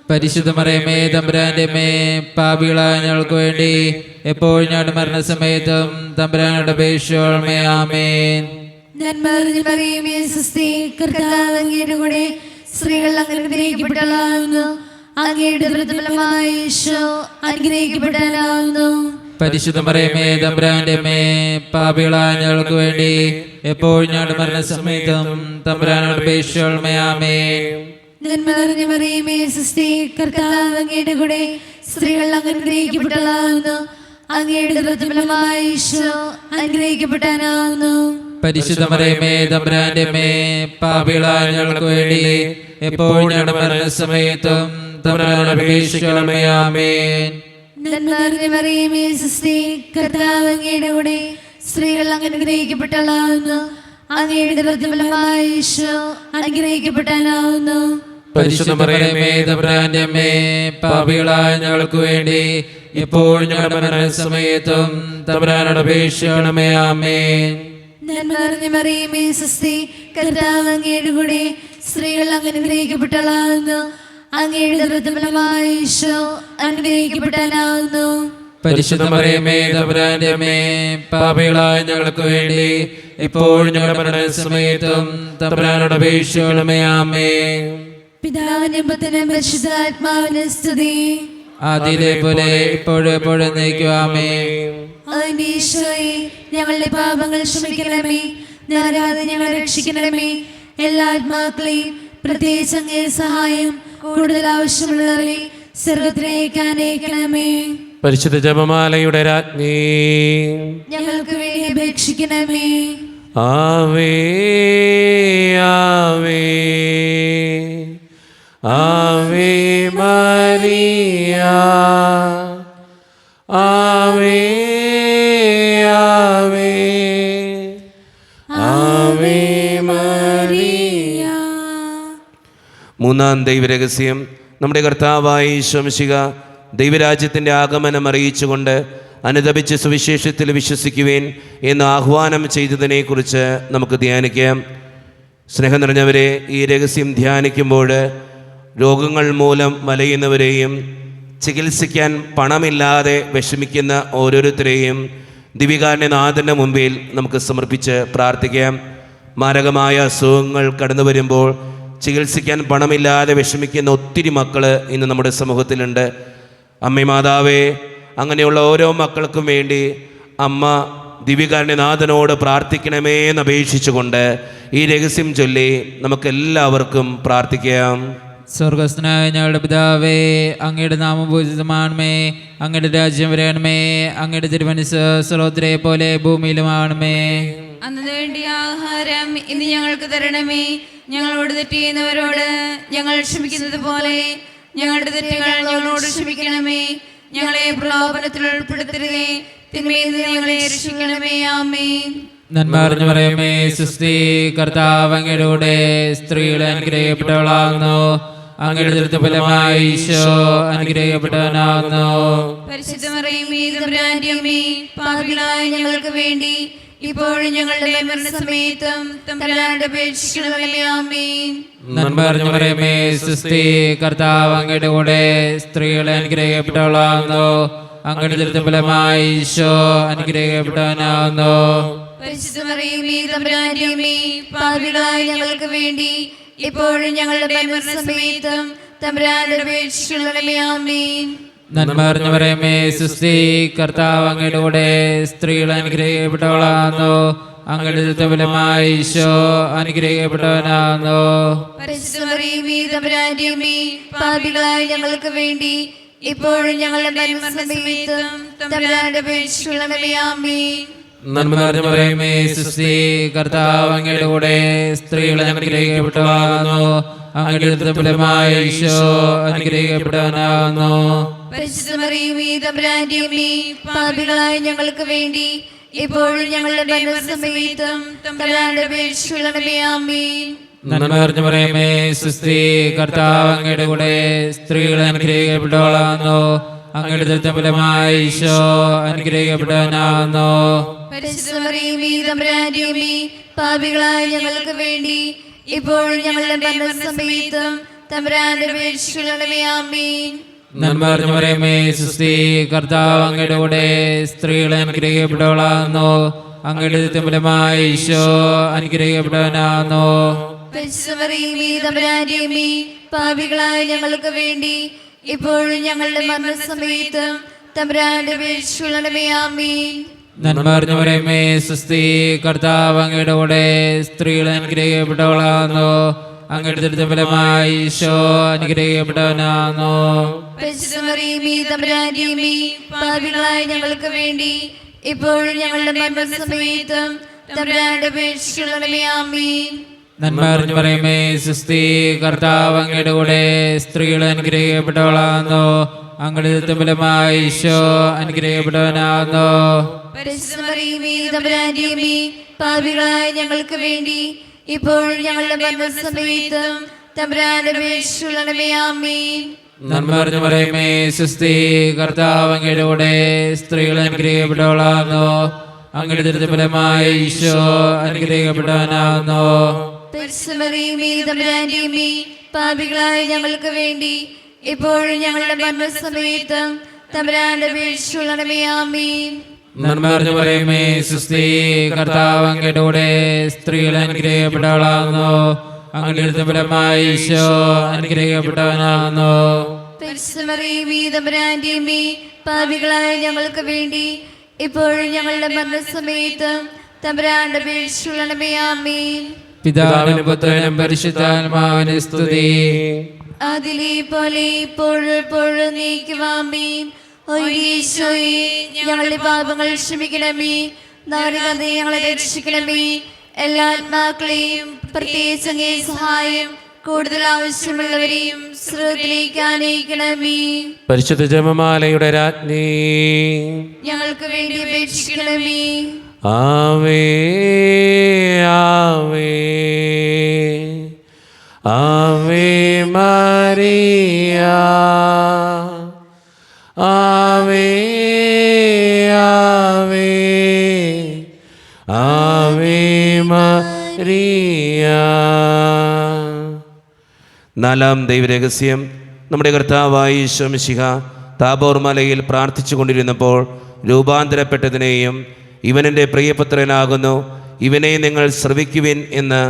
പരിശുദ്ധ മറിയമേ, തമ്പുരാന്റെ അമ്മേ, പാപികളായ ഞങ്ങൾക്ക് വേണ്ടി എപ്പോഴും ഞങ്ങളുടെ മരണസമയത്തും തമ്പുരാനോട് അപേക്ഷിക്കണമേ. ആമേൻ. നന്മ നിറഞ്ഞ മറിയമേ, സ്വസ്തി, കർത്താവ് അങ്ങയുടെ കൂടെ സ്ത്രീകൾ അങ്ങ് അനുഗ്രഹിക്കപ്പെട്ടവളാകുന്നു. അങ്ങയുടെ ഉദരത്തിൻ ഫലമായി ഈശോ അനുഗ്രഹിക്കപ്പെട്ടവനാകുന്നു. പരിശുദ്ധ മറിയമേ, തമ്പുരാന്റെ അമ്മേ, പാപികളായ ഞങ്ങൾക്ക് വേണ്ടി എപ്പോഴും ഞങ്ങളുടെ മരണസമയത്തും തമ്പുരാനോട് അപേക്ഷിക്കണമേ. ആമേൻ. നന്മ നിറഞ്ഞ മറിയമേ, സ്വസ്തി, കർത്താവ് അങ്ങയുടെ കൂടെ സ്ത്രീകൾ അങ്ങ് അനുഗ്രഹിക്കപ്പെട്ടവളാകുന്നു. അങ്ങയുടെ ഉദരത്തിൻ ഫലമായി ഈശോ അനുഗ്രഹിക്കപ്പെട്ടവനാകുന്നു. പരിശുദ്ധ മറിയമേ, തമ്പുരാന്റെ അമ്മേ, പാപികളായ ഞങ്ങൾക്ക് വേണ്ടി എപ്പോഴും ഞങ്ങളുടെ മരണസമയത്തും തമ്പുരാനോട് അപേക്ഷിക്കണമേ. ആമേൻ. നന്മ നിറഞ്ഞ മറിയമേ, സ്വസ്തി, കർത്താവ് അങ്ങയുടെ കൂടെ സ്ത്രീകൾ അങ്ങ് അനുഗ്രഹിക്കപ്പെട്ടവളാകുന്നു. അങ്ങയുടെ ഉദരത്തിൻ ഫലമായി ഈശോ അനുഗ്രഹിക്കപ്പെട്ടവനാകുന്നു. പരിശുദ്ധ മറിയമേ, തമ്പുരാന്റെ അമ്മേ, പാപികളായ ഞങ്ങൾക്ക് വേണ്ടി എപ്പോഴും ഞങ്ങളുടെ മരണസമയത്തും തമ്പുരാനോട് അപേക്ഷിക്കണമേ. ആമേൻ. നന്മ നിറഞ്ഞ മറിയമേ, സ്വസ്തി, കർത്താവ് അങ്ങയുടെ കൂടെ സ്ത്രീകൾ അങ്ങ് അനുഗ്രഹിക്കപ്പെട്ടവളാകുന്നു. അങ്ങയുടെ ഉദരത്തിൻ ഫലമായി ഈശോ അനുഗ്രഹിക്കപ്പെട്ടവനാകുന്നു. പരിശുദ്ധ മറിയമേ, തമ്പുരാന്റെ അമ്മേ, പാപികളായ ഞങ്ങൾക്ക് വേണ്ടി എപ്പോഴും ഞങ്ങളുടെ മരണസമയത്തും തമ്പുരാനോട് അപേക്ഷിക്കണമേ. ആമേൻ. പിതാവിനും പുത്രനും പരിശുദ്ധാത്മാവിനും സ്തുതി. ആദിയിലെ പോലെ ഇപ്പോഴും എപ്പോഴും എന്നേക്കും. ആമേൻ. ഈശോയെ, ഞങ്ങളുടെ പാപങ്ങൾ ക്ഷമിക്കണമേ, നരകാതെ ഞങ്ങളെ രക്ഷിക്കണമേ. എല്ലാ ആത്മാക്കളെയും പ്രത്യേകിച്ച് അങ്ങേ സഹായം കൂടുതൽ ആവശ്യമുള്ളവരെ സ്വർഗ്ഗത്തിലേക്ക് അനയിക്കണമേ. പരിശുദ്ധ ജപമാലയുടെ രാജ്ഞി, ഞങ്ങൾക്ക് വേണ്ടി അപേക്ഷിക്കണമേ. ആവേ ആവേ ആവേ മരിയ, ആവേ ആവേ ആവേ മരിയ. മൂന്നാം ദൈവരഹസ്യം, നമ്മുടെ കർത്താവായ ഈശോ മിശിഹ ദൈവരാജ്യത്തിൻ്റെ ആഗമനം അറിയിച്ചുകൊണ്ട് അനുതപിച്ച് സുവിശേഷത്തിൽ വിശ്വസിക്കുവേൻ എന്ന് ആഹ്വാനം ചെയ്തതിനെക്കുറിച്ച് നമുക്ക് ധ്യാനിക്കാം. സ്നേഹം നിറഞ്ഞവരെ, ഈ രഹസ്യം ധ്യാനിക്കുമ്പോൾ രോഗങ്ങൾ മൂലം വലയുന്നവരെയും ചികിത്സിക്കാൻ പണമില്ലാതെ വിഷമിക്കുന്ന ഓരോരുത്തരെയും ദിവികാരുണ്യനാഥൻ്റെ മുമ്പിൽ നമുക്ക് സമർപ്പിച്ച് പ്രാർത്ഥിക്കാം. മാരകമായ അസുഖങ്ങൾ കടന്നു വരുമ്പോൾ ചികിത്സിക്കാൻ പണമില്ലാതെ വിഷമിക്കുന്ന ഒത്തിരി മക്കൾ ഇന്ന് നമ്മുടെ സമൂഹത്തിലുണ്ട്. അമ്മേ മാതാവേ, അങ്ങനെയുള്ള ഓരോ മക്കൾക്കും വേണ്ടി അമ്മ ദിവികാരുണ്യനാഥനോട് പ്രാർത്ഥിക്കണമേ എന്ന് അപേക്ഷിച്ചുകൊണ്ട് ഈ രഹസ്യം ചൊല്ലി നമുക്കെല്ലാവർക്കും പ്രാർത്ഥിക്കാം. സ്വർഗസ്ഥനായ ഞങ്ങളുടെ പിതാവേ, അങ്ങയുടെ നാമം പൂജിതമാണമേ, അങ്ങയുടെ രാജ്യം വരണമേ, അങ്ങയുടെ തിരുമനസ്സ് സ്വർഗ്ഗത്തിലെ പോലെ ഭൂമിയിലുമാണമേ. അന്നു വേണ്ടിയ ആഹാരം ഇന്ന് ഞങ്ങൾക്ക് തരണമേ. ഞങ്ങളോട് തെറ്റ് ചെയ്യുന്നവരോട് ഞങ്ങൾ ക്ഷമിക്കുന്നത് പോലെ ഞങ്ങളുടെ തെറ്റുകൾ ഞങ്ങളോട് ക്ഷമിക്കണമേ. ഞങ്ങളെ പ്രലോഭനത്തിൽ ഉൾപ്പെടുത്തരുതേ, തിന്മയിൽ നിന്ന് ഞങ്ങളെ രക്ഷിക്കണമേ. ആമേൻ. നന്മ അറിഞ്ഞു പറയുമേ സുസ്തി, കർത്താവ് അങ്ങയുടെ കൂടെ സ്ത്രീകൾ അനുഗ്രഹിക്കപ്പെട്ടവളാകുന്നു, അങ്ങയുടെ ദുരിതഫലമായി ഈശോ അനുഗ്രഹിക്കപ്പെട്ടവനാകുന്നു. പരിശുദ്ധ മറിയമേ, തമ്പുരാന്റെ അമ്മേ, പാപികളായ ഞങ്ങൾക്ക് വേണ്ടി ഇപ്പോഴും ഞങ്ങളുടെ മരണസമയത്തും തമ്പുരാനോട് അപേക്ഷിക്കണമേ. ആമേൻ. നന്മ അറിഞ്ഞു പറയുമേ സുസ്തി, കർത്താവ് അങ്ങയുടെ കൂടെ സ്ത്രീകൾ അനുഗ്രഹിക്കപ്പെട്ടവളാകുന്നു, അങ്ങയുടെ ദുരിതഫലമായി ഈശോ അനുഗ്രഹിക്കപ്പെട്ടവനാകുന്നു. പരിശുദ്ധ മറിയമേ, തമ്പുരാന്റെ അമ്മേ, പാപികളായ ഞങ്ങൾക്ക് വേണ്ടി ഇപ്പോഴും ഞങ്ങളുടെ മരണസമയത്തും തമ്പുരാനോട് അപേക്ഷിക്കണമേ. ആമേൻ. നന്മ അറിഞ്ഞു പറയുമേ സുസ്തി, കർത്താവ് അങ്ങയുടെ കൂടെ സ്ത്രീകൾ അനുഗ്രഹിക്കപ്പെട്ടവളാകുന്നു, അങ്ങയുടെ ദുരിതഫലമായി ഈശോ അനുഗ്രഹിക്കപ്പെട്ടവനാകുന്നു. പരിശുദ്ധ മറിയമേ, തമ്പുരാന്റെ അമ്മേ, പാപികളായ ഞങ്ങൾക്ക് വേണ്ടി ഇപ്പോഴും ഞങ്ങളുടെ മരണസമയത്തും തമ്പുരാനോട് അപേക്ഷിക്കണമേ. ആമേൻ. നന്മ നിറഞ്ഞു പറയുമേ സുസ്തി, കർത്താവ് അങ്ങയുടെ കൂടെ സ്ത്രീകൾ അനുഗ്രഹിക്കപ്പെട്ടവളാകുന്നു, അങ്ങയുടെ ദുരിതഫലമായി ഈശോ അനുഗ്രഹിക്കപ്പെട്ടവനാകുന്നു. പരിശുദ്ധ മറിയമേ, തമ്പുരാന്റെ അമ്മേ, പാപികളായ ഞങ്ങൾക്ക് വേണ്ടി ഇപ്പോഴും ഞങ്ങളുടെ മരണസമയത്തും തമ്പുരാനോട് അപേക്ഷിക്കണമേ. ആമേൻ. നന്മ നിറഞ്ഞു പറയുമേ സുസ്തി, കർത്താവ് അങ്ങയുടെ കൂടെ സ്ത്രീകൾ അനുഗ്രഹിക്കപ്പെട്ടവളാകുന്നു, അങ്ങയുടെ ദുരിതഫലമായി ഈശോ അനുഗ്രഹിക്കപ്പെട്ടവനാകുന്നു. പരിശുദ്ധ മറിയമേ, തമ്പുരാന്റെ അമ്മേ, പാപികളായ ഞങ്ങൾക്ക് വേണ്ടി ഇപ്പോഴും ഞങ്ങളുടെ മരണസമയത്തും തമ്പുരാനോട് അപേക്ഷിക്കണമേ. ആമേൻ. നന്മ നിറഞ്ഞു പറയുമേ സുസ്തി, കർത്താവ് അങ്ങയുടെ കൂടെ സ്ത്രീകൾ അനുഗ്രഹിക്കപ്പെട്ടവളാകുന്നു, അങ്ങയുടെ ദുരിതഫലമായി ഈശോ അനുഗ്രഹിക്കപ്പെട്ടവനാകുന്നു. പരിശുദ്ധ മറിയമേ, തമ്പുരാന്റെ അമ്മേ, പാപികളായ ഞങ്ങൾക്ക് വേണ്ടി ഇപ്പോഴും ഞങ്ങളുടെ മരണസമയത്തും തമ്പുരാനോട് അപേക്ഷിക്കണമേ. ആമേൻ. നന്മ നിറഞ്ഞു പറയുമേ സുസ്തി, കർത്താവ് അങ്ങയുടെ കൂടെ സ്ത്രീകൾ അനുഗ്രഹിക്കപ്പെട്ടവളാകുന്നു, അങ്ങയുടെ ദുരിതഫലമായി ഈശോ അനുഗ്രഹിക്കപ്പെട്ടവനാകുന്നു. പരിശുദ്ധ മറിയമേ, തമ്പുരാന്റെ അമ്മേ, പാപികളായ ഞങ്ങൾക്ക് വേണ്ടി ഇപ്പോഴും ഞങ്ങളുടെ മരണസമയത്തും തമ്പുരാനോട് അപേക്ഷിക്കണമേ. ആമേൻ. നന്മ നിറഞ്ഞു പറയുമേ സുസ്തി, കർത്താവ് അങ്ങയുടെ കൂടെ സ്ത്രീകൾ അനുഗ്രഹിക്കപ്പെട്ടവളാകുന്നു, അങ്ങയുടെ ദുരിതഫലമായി ഈശോ അനുഗ്രഹിക്കപ്പെട്ടവനാകുന്നു. പരിശുദ്ധ മറിയമേ, തമ്പുരാന്റെ അമ്മേ, പാപികളായ ഞങ്ങൾക്ക് വേണ്ടി ഇപ്പോഴും ഞങ്ങളുടെ മരണസമയത്തും തമ്പുരാനോട് അപേക്ഷിക്കണമേ. ആമേൻ. നന്മ നിറഞ്ഞു പറയുമേ സുസ്തി, കർത്താവ് അങ്ങയുടെ കൂടെ സ്ത്രീകൾ അനുഗ്രഹിക്കപ്പെട്ടവളാകുന്നു, അങ്ങയുടെ ദുരിതഫലമായി ഈശോ അനുഗ്രഹിക്കപ്പെട്ടവനാകുന്നു. പരിശുദ്ധ മറിയമേ, തമ്പുരാന്റെ അമ്മേ, പാപികളായ ഞങ്ങൾക്ക് വേണ്ടി ഇപ്പോഴും ഞങ്ങളുടെ മരണസമയത്തും തമ്പുരാനോട് അപേക്ഷിക്കണമേ. ആമേൻ. നന്മ നിറഞ്ഞു പറയുമേ സുസ്തി, കർത്താവ് അങ്ങയുടെ കൂടെ സ്ത്രീകൾ അനുഗ്രഹിക്കപ്പെട്ടവളാകുന്നു, അങ്ങയുടെ ദുരിതഫലമായി ഈശോ അനുഗ്രഹിക്കപ്പെട്ടവനാകുന്നു. പരിശുദ്ധ മറിയമേ, തമ്പുരാന്റെ അമ്മേ, പാപികളായ ഞങ്ങൾക്ക് വേണ്ടി ഇപ്പോഴും ഞങ്ങളുടെ മരണസമയത്തും തമ്പുരാനോട് അപേക്ഷിക്കണമേ. ആമേൻ. പിതാവിനും പുത്രനും പരിശുദ്ധാത്മാവിനും സ്തുതി. അതിലെ പോലെ ഇപ്പോഴും നീക്കുവാമേൻ. ഈശോയെ, ഞങ്ങളുടെ പാപങ്ങൾ ക്ഷമിക്കണമേ. നരകത്തെ ഞങ്ങളെ രക്ഷിക്കണമേ. എല്ലാ ആത്മാക്കളെയും പ്രത്യേകിച്ച് അങ്ങേ സഹായം കൂടുതൽ ആവശ്യമുള്ളവരെയും സ്വർഗ്ഗത്തിലേക്ക് ആനയിക്കണമേ. പരിശുദ്ധ ജപമാലയുടെ രാജ്ഞി, ഞങ്ങൾക്ക് വേണ്ടി അപേക്ഷിക്കണമേ. ആവേ ആവേ ആവേ മരിയ, ആവേ ആവേ ആവേ മരിയ. നാലാം ദൈവരഹസ്യം. നമ്മുടെ കർത്താവായ ഈശോ മിശിഹ താബോർ മലയിൽ പ്രാർത്ഥിച്ചു കൊണ്ടിരുന്നപ്പോൾ രൂപാന്തരപ്പെട്ടതിനെയും ഇവനെൻ്റെ പ്രിയപുത്രനാകുന്നു, ഇവനെ നിങ്ങൾ ശ്രവിക്കുവിൻ എന്ന്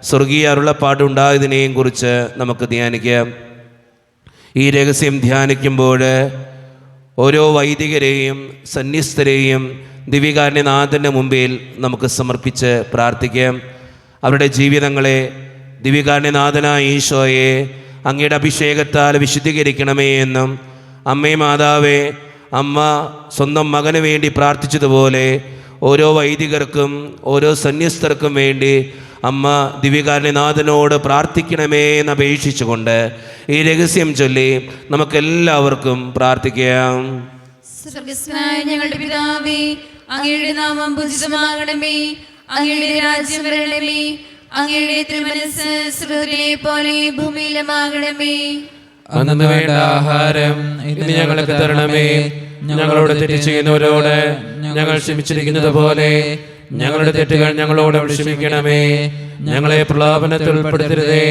സ്വർഗീയ അരുളപ്പാടുണ്ടായതിനെയും കുറിച്ച് നമുക്ക് ധ്യാനിക്കാം. ഈ രഹസ്യം ധ്യാനിക്കുമ്പോൾ ഓരോ വൈദികരെയും സന്യസ്തരെയും ദിവ്യകാരുണ്യനാഥൻ്റെ മുമ്പിൽ നമുക്ക് സമർപ്പിച്ച് പ്രാർത്ഥിക്കാം. അവരുടെ ജീവിതങ്ങളെ ദിവ്യകാരുണ്യനാഥനായ ഈശോയെ അങ്ങയുടെ അഭിഷേകത്താൽ വിശുദ്ധീകരിക്കണമേ എന്നും, അമ്മേ മാതാവേ, അമ്മ സ്വന്തം മകന് വേണ്ടി പ്രാർത്ഥിച്ചതുപോലെ ഓരോ വൈദികർക്കും ഓരോ സന്യസ്തർക്കും വേണ്ടി അമ്മ ദിവ്യകാരുണ്യനാഥനോട് പ്രാർത്ഥിക്കണമേ എന്ന് അപേക്ഷിച്ചുകൊണ്ട് ഈ രഹസ്യം ചൊല്ലി നമുക്കെല്ലാവർക്കും പ്രാർത്ഥിക്കാം. സ്വർഗ്ഗസ്ഥനായ ഞങ്ങളുടെ പിതാവേ, അങ്ങയുടെ നാമം പൂജിതമാകണമേ, അങ്ങയുടെ രാജ്യം വരണമേ, അങ്ങയുടെ തിരുമനസ്സ് സ്വർഗ്ഗത്തിലെ പോലെ ഭൂമിയിലുമാകണമേ. അന്നു വേണ്ട ആഹാരം ഇന്ന് ഞങ്ങൾക്ക് തരണമേ. ഞങ്ങളോട് തെറ്റ് ചെയ്യുന്നവരോട് ഞങ്ങൾ ക്ഷമിച്ചിരിക്കുന്നത് പോലെ ഞങ്ങളുടെ തെറ്റുകൾ ഞങ്ങളോട് ക്ഷമിക്കണമേ. ഞങ്ങളെ പ്രലോഭനത്തിൽ ഉൾപ്പെടുത്തരുതേ,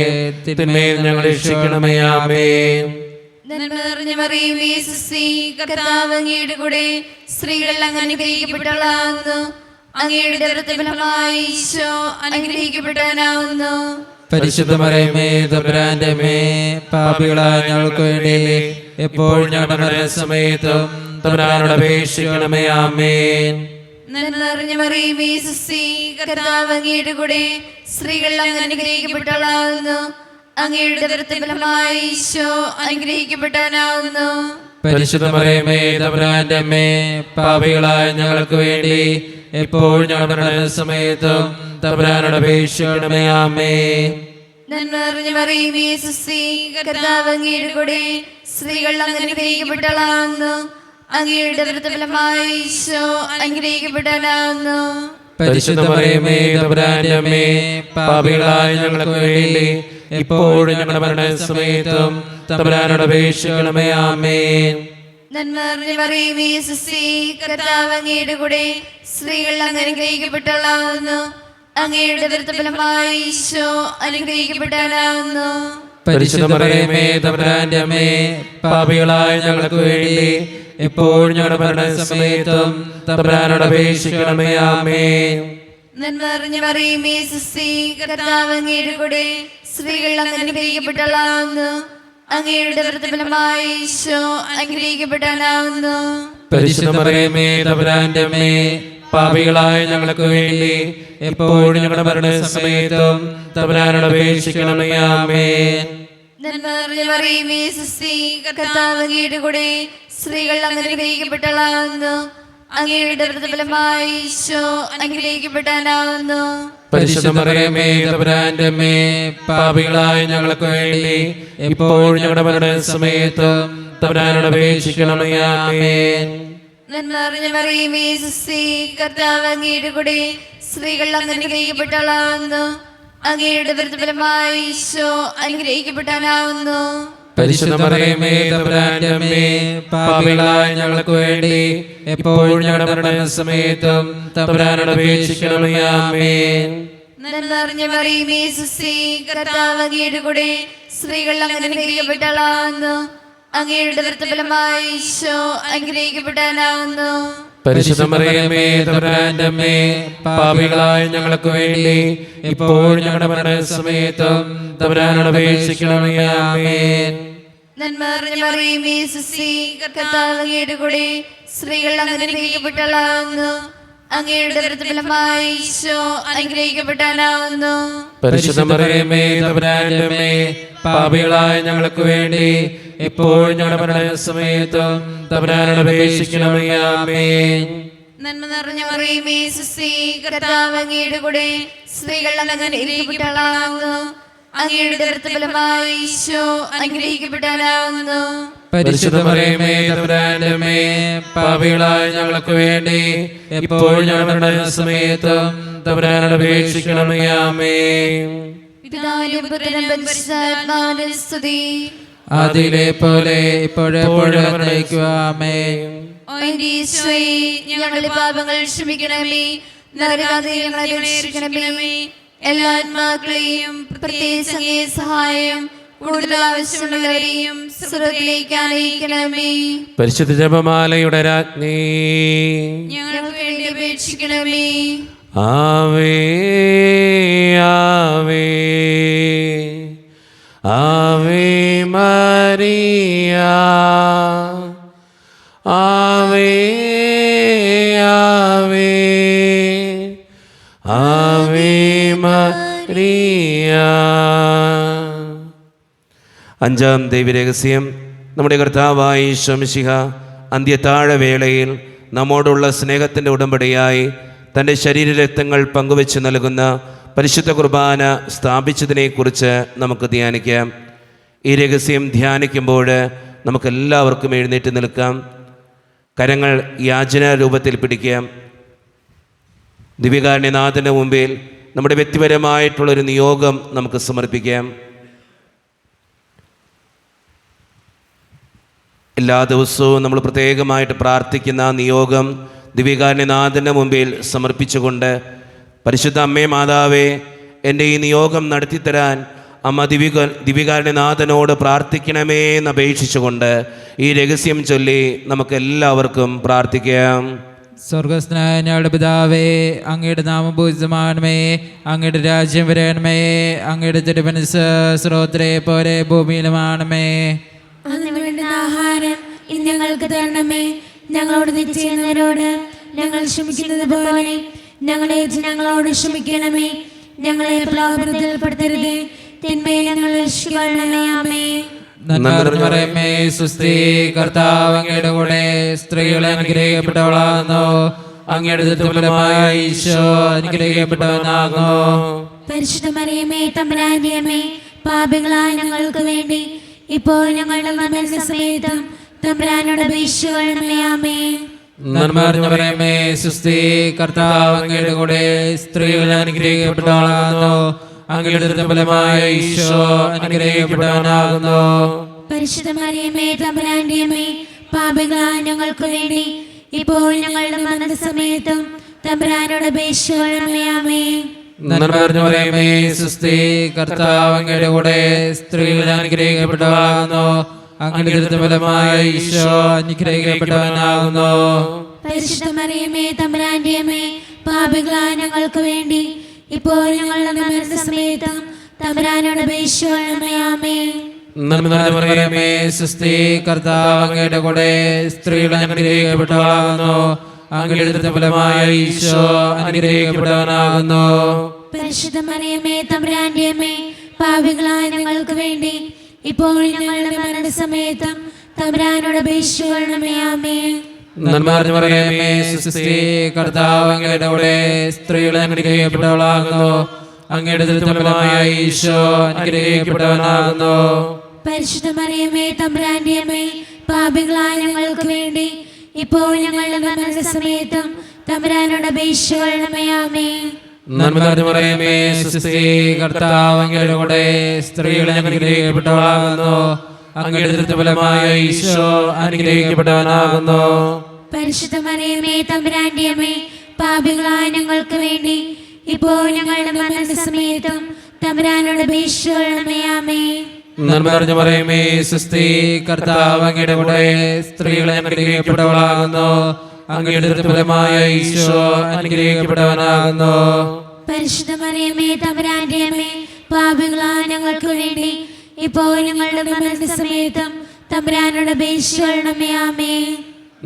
തിന്മയിൽ ഞങ്ങളെ രക്ഷിക്കണമേ. ആമേൻ. നന്മ നിറഞ്ഞ മറിയമേ, സുസ്തി, കർത്താവ് അങ്ങയുടെ കൂടെ സ്ത്രീകൾ അങ്ങ് അനുഗ്രഹിക്കപ്പെട്ടവളാകുന്നു. അങ്ങയുടെ ഉദരത്തിൻ ഫലമായി ഈശോ അനുഗ്രഹിക്കപ്പെട്ടവനാകുന്നു. പരിശുദ്ധ മറിയമേ, തമ്പുരാന്റെ അമ്മേ, പാപികളായ ഞങ്ങൾക്ക് വേണ്ടി എപ്പോഴും ഞങ്ങളുടെ മരണസമയത്തും തമ്പുരാനോട് അപേക്ഷിക്കണമേ. ആമേൻ. നന്മ നിറഞ്ഞ മറിയമേ, സുസ്തി, കർത്താവ് അങ്ങയുടെ കൂടെ സ്ത്രീകൾ അങ്ങ് അനുഗ്രഹിക്കപ്പെട്ടവളാകുന്നു. അങ്ങയുടെ ഉദരത്തിൻ ഫലമായി ഈശോ അനുഗ്രഹിക്കപ്പെട്ടവനാകുന്നു. പരിശുദ്ധ മറിയമേ, തമ്പുരാന്റെ അമ്മേ, പാപികളായ ഞങ്ങൾക്ക് വേണ്ടി എപ്പോഴും ഞങ്ങളുടെ മരണസമയത്തും തമ്പുരാനോട് അപേക്ഷിക്കണമേ. ആമേൻ. നന്മ നിറഞ്ഞ മറിയമേ, സുസ്തി, കർത്താവ് അങ്ങയുടെ കൂടെ സ്ത്രീകൾ അങ്ങ് അനുഗ്രഹിക്കപ്പെട്ടവളാകുന്നു. അങ്ങയുടെ ഉദരത്തിൻ ഫലമായി ഈശോ അനുഗ്രഹിക്കപ്പെട്ടവനാകുന്നു. പരിശുദ്ധ മറിയമേ, തമ്പുരാന്റെ അമ്മേ, പാപികളായ ഞങ്ങൾക്ക് വേണ്ടി എപ്പോഴും ഞങ്ങളുടെ മരണസമയത്തും തമ്പുരാനോട് അപേക്ഷിക്കണമേ. ആമേൻ. നന്മ നിറഞ്ഞ മറിയമേ, സുസ്തി, കർത്താവ് അങ്ങയുടെ കൂടെ സ്ത്രീകൾ അങ്ങ് അനുഗ്രഹിക്കപ്പെട്ടവളാകുന്നു. അങ്ങയുടെ ഉദരത്തിൻ ഫലമായി ഈശോ അനുഗ്രഹിക്കപ്പെട്ടവനാകുന്നു. പരിശുദ്ധ മറിയമേ, തമ്പുരാന്റെ അമ്മേ, പാപികളായ ഞങ്ങൾക്ക് വേണ്ടി എപ്പോഴും ഞങ്ങളുടെ മരണസമയത്തും തമ്പുരാനോട് അപേക്ഷിക്കണമേ. ആമേൻ. നന്മ നിറഞ്ഞ മറിയമേ, സുസ്തി, കർത്താവ് അങ്ങയുടെ കൂടെ സ്ത്രീകൾ അങ്ങ് അനുഗ്രഹിക്കപ്പെട്ടവളാകുന്നു. അങ്ങയുടെ ഉദരത്തിൻ ഫലമായി ഈശോ അനുഗ്രഹിക്കപ്പെട്ടവനാകുന്നു. പരിശുദ്ധ മറിയമേ, തമ്പുരാന്റെ അമ്മേ, പാപികളായ ഞങ്ങൾക്ക് വേണ്ടി എപ്പോഴും ഞങ്ങളുടെ മരണസമയത്തും തമ്പുരാനോട് അപേക്ഷിക്കണമേ. ആമേൻ. നന്മ നിറഞ്ഞ മറിയമേ, സുസ്തി, കർത്താവ് അങ്ങയുടെ കൂടെ സ്ത്രീകൾ അങ്ങ് അനുഗ്രഹിക്കപ്പെട്ടവളാകുന്നു. അങ്ങയുടെ ഉദരത്തിൻ ഫലമായി ഈശോ അനുഗ്രഹിക്കപ്പെട്ടവനാകുന്നു. പരിശുദ്ധ മറിയമേ, തമ്പുരാന്റെ അമ്മേ, പാപികളായ ഞങ്ങൾക്ക് വേണ്ടി എപ്പോഴും ഞങ്ങളുടെ മരണസമയത്തും തമ്പുരാനോട് അപേക്ഷിക്കണമേ. ആമേൻ. നന്മ നിറഞ്ഞ മറിയമേ, സുസ്തി, കർത്താവ് അങ്ങയുടെ കൂടെ സ്ത്രീകൾ അങ്ങ് അനുഗ്രഹിക്കപ്പെട്ടവളാകുന്നു. അങ്ങയുടെ ഉദരത്തിൻ ഫലമായി ഈശോ അനുഗ്രഹിക്കപ്പെട്ടവനാകുന്നു. പരിശുദ്ധ മറിയമേ, തമ്പുരാന്റെ അമ്മേ, പാപികളായ ഞങ്ങൾക്ക് വേണ്ടി എപ്പോഴും ഞങ്ങളുടെ മരണസമയത്തും തമ്പുരാനോട് അപേക്ഷിക്കണമേ. ആമേൻ. നന്മ നിറഞ്ഞ മറിയമേ, സുസ്തി, കർത്താവ് അങ്ങയുടെ കൂടെ സ്ത്രീകൾ അങ്ങ് അനുഗ്രഹിക്കപ്പെട്ടവളാകുന്നു. അങ്ങയുടെ ഉദരത്തിൻ ഫലമായി ഈശോ അനുഗ്രഹിക്കപ്പെട്ടവനാകുന്നു. പരിശുദ്ധ മറിയമേ, തമ്പുരാന്റെ അമ്മേ, പാപികളായ ഞങ്ങൾക്ക് വേണ്ടി എപ്പോഴും ഞങ്ങളുടെ മരണസമയത്തും തമ്പുരാനോട് അപേക്ഷിക്കണമേ. ആമേൻ. നന്മ നിറഞ്ഞ മറിയമേ, സുസ്തി, കർത്താവ് അങ്ങയുടെ കൂടെ സ്ത്രീകൾ അങ്ങ് അനുഗ്രഹിക്കപ്പെട്ടവളാകുന്നു. അങ്ങയുടെ ഉദരത്തിൻ ഫലമായി ഈശോ അനുഗ്രഹിക്കപ്പെട്ടവനാകുന്നു. പരിശുദ്ധ മറിയമേ, തമ്പുരാന്റെ അമ്മേ, പാപികളായ ഞങ്ങൾക്ക് വേണ്ടി എപ്പോഴും ഞങ്ങളുടെ മരണസമയത്തും തമ്പുരാനോട് അപേക്ഷിക്കണമേ. ആമേൻ. നന്മ നിറഞ്ഞ മറിയമേ, സുസ്തി, കർത്താവ് അങ്ങയുടെ കൂടെ സ്ത്രീകൾ അങ്ങ് അനുഗ്രഹിക്കപ്പെട്ടവളാകുന്നു. അങ്ങയുടെ ഉദരത്തിൻ ഫലമായി ഈശോ അനുഗ്രഹിക്കപ്പെട്ടവനാകുന്നു. പരിശുദ്ധ മറിയമേ, തമ്പുരാന്റെ അമ്മേ, പാപികളായ ഞങ്ങൾക്ക് വേണ്ടി എപ്പോഴും ഞങ്ങളുടെ മരണസമയത്തും തമ്പുരാനോട് അപേക്ഷിക്കണമേ. ആമേൻ. പിതാവിനും പുത്രനും പരിശുദ്ധാത്മാവിനും സ്തുതി. ആദിയിലെ പോലെ ഇപ്പോഴെപ്പോഴും എന്നേക്കും. ആമേൻ. ഓ എന്റെ ഈശോയെ, ഞങ്ങളുടെ പാപങ്ങൾ ക്ഷമിക്കണമേ, നരകാതെ ഞങ്ങളെ രക്ഷിക്കണമേ, എല്ലാ ആത്മാക്കളെയും പ്രത്യേകിച്ച് അങ്ങേ സഹായം കൂടുതൽ ആവശ്യമുള്ളവരെയും സ്വർഗ്ഗത്തിലേക്ക് ആനയിക്കണമേ. പരിശുദ്ധ ജപമാലയുടെ രാജ്ഞി, ഞങ്ങൾക്ക് വേണ്ടി അപേക്ഷിക്കണമേ. ആവേ ആവേ ആവേ മരിയ, ആവേ ആവേ ആവേ മരിയ. അഞ്ചാം ദൈവരഹസ്യം, നമ്മുടെ കർത്താവായ ഈശോ മിശിഹ അന്ത്യത്താഴവേളയിൽ നമ്മോടുള്ള സ്നേഹത്തിൻ്റെ ഉടമ്പടിയായി തൻ്റെ ശരീരരക്തങ്ങൾ പങ്കുവെച്ച് നൽകുന്ന പരിശുദ്ധ കുർബാന സ്ഥാപിച്ചതിനെക്കുറിച്ച് നമുക്ക് ധ്യാനിക്കാം. ഈ രഹസ്യം ധ്യാനിക്കുമ്പോൾ നമുക്കെല്ലാവർക്കും എഴുന്നേറ്റ് നിൽക്കാം. കരങ്ങൾ യാചന രൂപത്തിൽ പിടിക്കാം. ദിവ്യകാരുണ്യനാഥൻ്റെ മുമ്പിൽ നമ്മുടെ വ്യക്തിപരമായിട്ടുള്ളൊരു നിയോഗം നമുക്ക് സമർപ്പിക്കാം. എല്ലാ ദിവസവും നമ്മൾ പ്രത്യേകമായിട്ട് പ്രാർത്ഥിക്കുന്ന നിയോഗം ദിവ്യകാരുണ്യനാഥൻ്റെ മുമ്പിൽ സമർപ്പിച്ചുകൊണ്ട്, പരിശുദ്ധ അമ്മേ മാതാവേ, എൻ്റെ ഈ നിയോഗം നടത്തിത്തരാൻ അമ്മ ദിവ്യകാരുണ്യനാഥനോട് പ്രാർത്ഥിക്കണമേ എന്ന് അപേക്ഷിച്ചുകൊണ്ട് ഈ രഹസ്യം ചൊല്ലി നമുക്കെല്ലാവർക്കും പ്രാർത്ഥിക്കാം. സ്വർഗസ്നായ ഞങ്ങളുടെ പിതാവേ, അങ്ങയുടെ നാമം പൂജിതമാകണമേ, അങ്ങയുടെ രാജ്യം വരണമേ, അങ്ങയുടെ തിരുമനസ്സ് സ്രോതരെ പോലെ ഭൂമിയിലുമാണമേ. അന്ന് വേണ്ടുന്ന ആഹാരം ഇന്ന് ഞങ്ങൾക്ക് തരണമേ. ഞങ്ങളോട് തെറ്റ് ചെയ്യുന്നവരോട് ഞങ്ങൾ ക്ഷമിക്കുന്നത് പോലെ ഞങ്ങളോട് ക്ഷമിക്കണമേ. ഞങ്ങളെ പ്രലോഭനത്തിൽപ്പെടുത്തരുതേ, തിന്മയിൽ ഞങ്ങളെ രക്ഷിക്കണമേ. ആമേൻ. നന്മ നിറഞ്ഞ മറിയമേ, സ്വസ്തി, കർത്താവ് അങ്ങയുടെ കൂടെ സ്ത്രീകളെ അനുഗ്രഹിക്കപ്പെട്ടവളാകുന്നു. അങ്ങയുടെ ദുർബലമായ ഈശോ അനുഗ്രഹിക്കപ്പെട്ടവനാകുന്നു. പരിശുദ്ധ മറിയമേ, തമ്പുരാന്റെ അമ്മേ, പാപികളായ ഞങ്ങൾക്ക് വേണ്ടി ഇപ്പോൾ ഞങ്ങളുടെ മരണസമയത്തും തമ്പുരാനോട് അപേക്ഷിക്കണമേ. ആമേൻ. നന്മ നിറഞ്ഞ മറിയമേ, സ്വസ്തി, കർത്താവ് അങ്ങയുടെ കൂടെ സ്ത്രീകളെ അനുഗ്രഹിക്കപ്പെട്ടവളാകുന്നു. അങ്ങയുടെ ദുർബലമായ ഈശോ അനുഗ്രഹിക്കപ്പെട്ടവനാകുന്നു. പരിശുദ്ധ മറിയമേ, തമ്പുരാന്റെ അമ്മേ, പാപികളായ ഞങ്ങൾക്ക് വേണ്ടി ഇപ്പോൾ ഞങ്ങളുടെ മരണസമയത്തും തമ്പുരാനോട് അപേക്ഷിക്കണമേ. ആമേൻ. നന്മ നിറഞ്ഞ മറിയമേ, സ്വസ്തി, കർത്താവ് അങ്ങയുടെ കൂടെ സ്ത്രീകളെ അനുഗ്രഹിക്കപ്പെട്ടവളാകുന്നു. അങ്ങയുടെ ദുർബലമായ ഈശോ അനുഗ്രഹിക്കപ്പെട്ടവനാകുന്നു. പരിശുദ്ധ മറിയമേ, തമ്പുരാന്റെ അമ്മേ, പാപികളായ ഞങ്ങൾക്ക് വേണ്ടി ഇപ്പോൾ ഞങ്ങളുടെ മരണസമയത്തും തമ്പുരാനോട് അപേക്ഷിക്കണമേ. ആമേൻ. നന്മ നിറഞ്ഞ മറിയമേ, സ്വസ്തി, കർത്താവ് അങ്ങയുടെ കൂടെ സ്ത്രീകളെ അനുഗ്രഹിക്കപ്പെട്ടവളാകുന്നു. അങ്ങയുടെ ദുർബലമായ ഈശോ അനുഗ്രഹിക്കപ്പെട്ടവനാകുന്നു. പരിശുദ്ധ മറിയമേ, തമ്പുരാന്റെ അമ്മേ, പാപികളായ ഞങ്ങൾക്ക് വേണ്ടി ഇപ്പോൾ ഞങ്ങളുടെ മരണസമയത്തും തമ്പുരാനോട് അപേക്ഷിക്കണമേ. ആമേൻ. നന്മ നിറഞ്ഞ മറിയമേ, സ്വസ്തി, കർത്താവ് അങ്ങയുടെ കൂടെ സ്ത്രീകളെ അനുഗ്രഹിക്കപ്പെട്ടവളാകുന്നു. അങ്ങയുടെ ദുർബലമായ ഈശോ അനുഗ്രഹിക്കപ്പെട്ടവനാകുന്നു. പരിശുദ്ധ മറിയമേ, തമ്പുരാന്റെ അമ്മേ, പാപികളായ ഞങ്ങൾക്ക് വേണ്ടി ഇപ്പോൾ ഞങ്ങളുടെ മരണസമയത്തും തമ്പുരാനോട് അപേക്ഷിക്കണമേ. ആമേൻ. നന്മ നിറഞ്ഞ മറിയമേ, സ്വസ്തി, കർത്താവ് അങ്ങയുടെ കൂടെ സ്ത്രീകളെ അനുഗ്രഹിക്കപ്പെട്ടവളാകുന്നു. അങ്ങയുടെ ദുർബലമായ ഈശോ അനുഗ്രഹിക്കപ്പെട്ടവനാകുന്നു. പരിശുദ്ധ മറിയമേ, തമ്പുരാന്റെ അമ്മേ, പാപികളായ ഞങ്ങൾക്ക് വേണ്ടി ഇപ്പോൾ ഞങ്ങളുടെ മരണസമയത്തും തമ്പുരാനോട് അപേക്ഷിക്കണമേ. ആമേൻ. നന്മ നിറഞ്ഞ മറിയമേ, സ്വസ്തി, കർത്താവ് അങ്ങയുടെ കൂടെ സ്ത്രീകളെ അനുഗ്രഹിക്കപ്പെട്ടവളാകുന്നു. അങ്ങയുടെ ദുർബലമായ ഈശോ അനുഗ്രഹിക്കപ്പെട്ടവനാകുന്നു. പരിശുദ്ധ മറിയമേ, തമ്പുരാന്റെ അമ്മേ, പാപികളായ ഞങ്ങൾക്ക് വേണ്ടി ഇപ്പോൾ ഞങ്ങളുടെ മരണസമയത്തും തമ്പുരാനോട് അപേക്ഷിക്കണമേ. ആമേൻ.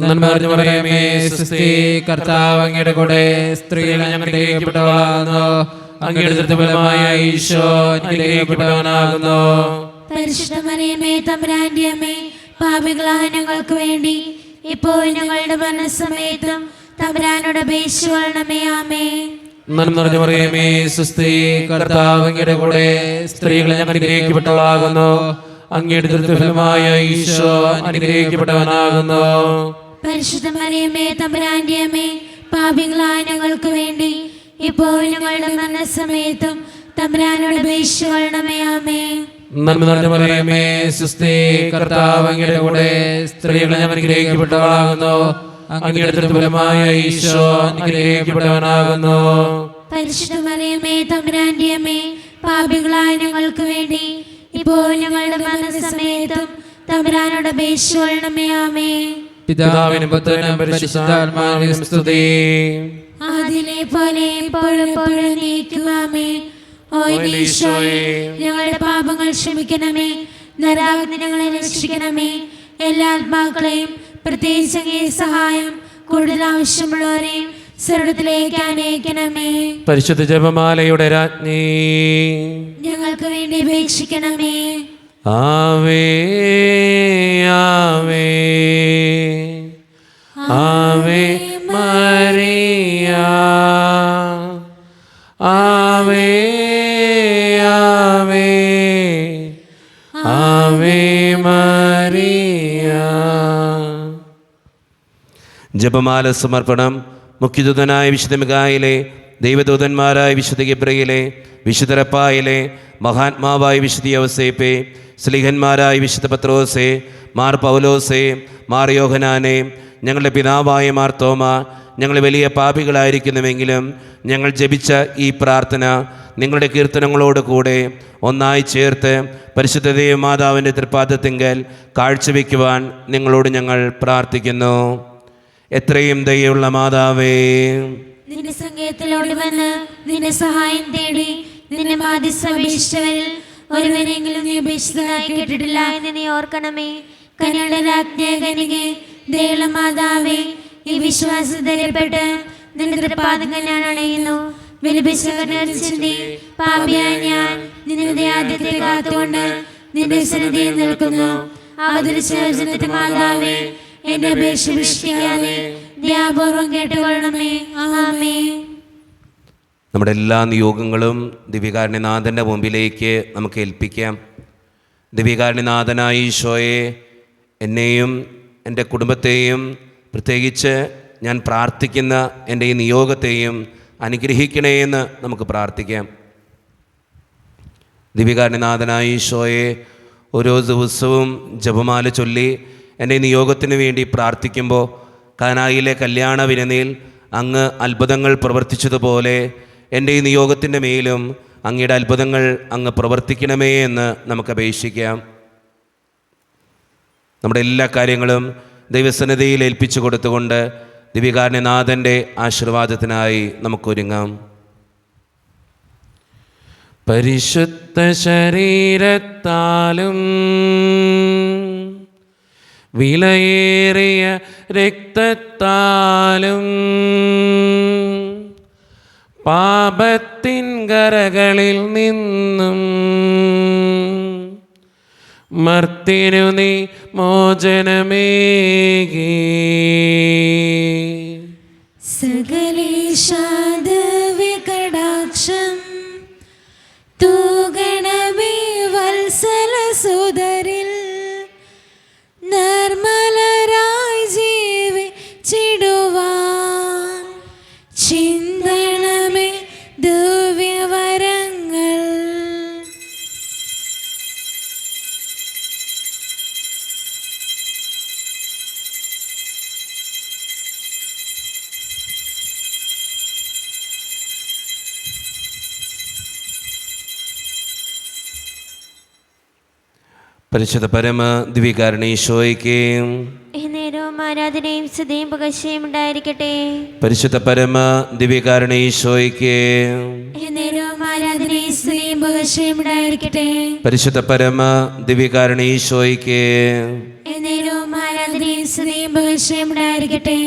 നന്മ നിറഞ്ഞ മറിയമേ, സ്വസ്തി, കർത്താവ് അങ്ങയുടെ കൂടെ സ്ത്രീകളെ അനുഗ്രഹിക്കപ്പെട്ടവളാകുന്നു. അങ്ങയുടെ ദുർബലമായ ഈശോ അനുഗ്രഹിക്കപ്പെട്ടവനാകുന്നു. പരിശുദ്ധ മറിയമേ, തമ്പുരാന്റെ അമ്മേ, പാപികളായ ഞങ്ങൾക്ക് വേണ്ടി ഇപ്പോൾ ഞങ്ങളുടെ മരണസമയത്തും തമ്പുരാനോട് അപേക്ഷിക്കണമേ. ആമേൻ. നന്മ നിറഞ്ഞ മറിയമേ, സ്വസ്തി, കർത്താവ് അങ്ങയുടെ കൂടെ സ്ത്രീകളെ അനുഗ്രഹിക്കപ്പെട്ടവളാകുന്നു. അങ്ങയുടെ ദുർബലമായ ഈശോ അനുഗ്രഹിക്കപ്പെട്ടവനാകുന്നു. പരിശുദ്ധ മറിയമേ, തമ്പുരാന്റെ അമ്മേ, പാപികളായ ഞങ്ങൾക്ക് വേണ്ടി ഇപ്പോൾ ഞങ്ങളുടെ മരണസമയത്തും തമ്പുരാനോട് അപേക്ഷിക്കണമേ. ആമേൻ. നന്മ നിറഞ്ഞ മറിയമേ, സ്വസ്തി, കർത്താവ് അങ്ങയുടെ കൂടെ സ്ത്രീകളെ അനുഗ്രഹിക്കപ്പെട്ടവളാകുന്നു. അങ്ങയുടെ ദുർബലമായ ഈശോ അനുഗ്രഹിക്കപ്പെട്ടവനാകുന്നു. പരിശുദ്ധ മറിയമേ തമ്പുരാന്റെ അമ്മേ, പാപികളായ ഞങ്ങൾക്ക് വേണ്ടി ഇപ്പോൾ ഞങ്ങളുടെ മരണസമയത്തും തമ്പുരാനോട് അപേക്ഷിച്ചുകൊള്ളണമേ. ആമേൻ. പിതാവിനും പുത്രനും പരിശുദ്ധാത്മാവിനും സ്തുതി. അതിലെ പോലെ എപ്പോഴും നീക്കും. ആമേൻ. ഓ ഈശോയെ, ഞങ്ങളുടെ പാപങ്ങൾ ക്ഷമിക്കണമേ, നരകാഗ്നി ഞങ്ങളെ രക്ഷിക്കണമേ, എല്ലാ ആത്മാക്കളെയും പ്രത്യേകിച്ച് അങ്ങേ സഹായം കൂടുതൽ ആവശ്യമുള്ളവരെയും സ്വർഗ്ഗത്തിലേക്ക് അനയിക്കണമേ. പരിശുദ്ധ ജപമാലയുടെ രാജ്ഞി, ഞങ്ങൾക്ക് വേണ്ടി അപേക്ഷിക്കണമേ. ആവേ ആവേ ആവേ മരിയ, ആവേ ആവേ ആവേ മരിയ. ജപമാല സമർപ്പണം. മുഖ്യദൂതനായ വിശുദ്ധ മിഖായേലേ, ദൈവദൂതന്മാരായ വിശുദ്ധ ഗബ്രിയേലേ, വിശുദ്ധ റഫായേലേ, മഹാത്മാവായ വിശുദ്ധ യൗസേപ്പേ, സ്ലീഹന്മാരായ വിശുദ്ധ പത്രോസേ, മാർ പൗലോസേ, മാർ യോഹനാനേ, ഞങ്ങളുടെ പിതാവായ മാർ തോമ, ഞങ്ങൾ വലിയ പാപികളായിരിക്കുന്നുവെങ്കിലും ഞങ്ങൾ ജപിച്ച ഈ പ്രാർത്ഥന നിങ്ങളുടെ കീർത്തനങ്ങളോട് കൂടെ ഒന്നായി ചേർത്ത് പരിശുദ്ധ ദേവമാതാവിൻ്റെ തൃപ്പാദത്തിങ്കൽ കാഴ്ചവെക്കുവാൻ നിങ്ങളോട് ഞങ്ങൾ പ്രാർത്ഥിക്കുന്നു. എത്രയും ദയുള്ള മാതാവേ, നിന്റെ സങ്കേതത്തിലോട് വന്ന് നിന്റെ സഹായം തേടി നിന്റെ മാധ്യസ്ഥം അപേക്ഷിച്ചവരിൽ ഒരുവരെങ്കിലും നീ ഉപേക്ഷിച്ചതായി കേട്ടിട്ടില്ല എന്ന് നീ ഓർക്കണമേ. കനിയുടെ രാജ്ഞികനികെ ദയുള്ള മാതാവേ, ഈ വിശ്വാസധൈര്യപ്പെട്ട് നിന്റെ തൃപ്പാദങ്ങൾ ഞാൻ അണയുന്നു. വിലപിച്ചവരുടെ പാപിയായ ഞാൻ നിന്റെ ആദ്യത്തെ കാത്തുകൊണ്ട് നിന്റെ സന്നിധിയിൽ നിൽക്കുന്നു. ആദരിച്ച മാതാവേ, എന്റെ അപേക്ഷ ഉപേക്ഷിക്കാതെ ദയാപൂർവം കേട്ടുകൊള്ളണമേ. ആമേൻ. നമ്മുടെ എല്ലാ നിയോഗങ്ങളും ദിവ്യകാരുണ്യനാഥൻ്റെ മുമ്പിലേക്ക് നമുക്ക് ഏൽപ്പിക്കാം. ദിവ്യകാരുണ്യനാഥനായ ഈശോയെ, എന്നെയും എൻ്റെ കുടുംബത്തെയും പ്രത്യേകിച്ച് ഞാൻ പ്രാർത്ഥിക്കുന്ന എൻ്റെ ഈ നിയോഗത്തെയും അനുഗ്രഹിക്കണേ എന്ന് നമുക്ക് പ്രാർത്ഥിക്കാം. ദിവ്യകാരുണ്യനാഥനായ ഈശോയെ, ഓരോ ദിവസവും ജപമാല ചൊല്ലി എൻ്റെ നിയോഗത്തിന് വേണ്ടി പ്രാർത്ഥിക്കുമ്പോൾ കാനായിലെ കല്യാണ വിരുന്നിൽ അങ്ങ് അത്ഭുതങ്ങൾ പ്രവർത്തിച്ചതുപോലെ എൻ്റെ ഈ നിയോഗത്തിൻ്റെ മേലും അങ്ങയുടെ അത്ഭുതങ്ങൾ അങ്ങ് പ്രവർത്തിക്കണമേ എന്ന് നമുക്ക് അപേക്ഷിക്കാം. നമ്മുടെ എല്ലാ കാര്യങ്ങളും ദൈവസന്നിധിയിൽ ഏൽപ്പിച്ചു കൊടുത്തുകൊണ്ട് ദിവ്യകാരുണ്യനാഥൻ്റെ ആശീർവാദത്തിനായി നമുക്കൊരുങ്ങാം. പരിശുദ്ധ ശരീരത്താലും വിലയേറിയ രക്തത്താലും പാപത്തിൻ കരകളിൽ നിന്നും മർത്തിനു നീ മോചനമേകി. സകലേശാദവ്യകടാക്ഷം തൂഗണമേ വത്സലസുതരിൽ നിർമ്മലരായി ജീവിച്ചിടുവാൻ ചിന്തണമേ ദിവ്യവരങ്ങൾ. പരിശുദ്ധ പരമ ദിവ്യകാരുണ്യീശോയ്ക്ക് നേരവും ആരാധനയും സ്തുതിയും പുകഴ്ചയും ഉണ്ടായിരിക്കട്ടെ. പരിശുദ്ധ പരമ ദിവ്യകാരുണ്യീശോയ്ക്ക് നേരവും ആരാധനയും സ്തുതിയും പുകഴ്ചയും ഉണ്ടായിരിക്കട്ടെ. പരിശുദ്ധ പരമ ദിവ്യകാരുണ്യീശോയ്ക്ക് നേരവും ആരാധനയും സ്തുതിയും പുകഴ്ചയും ഉണ്ടായിരിക്കട്ടെ.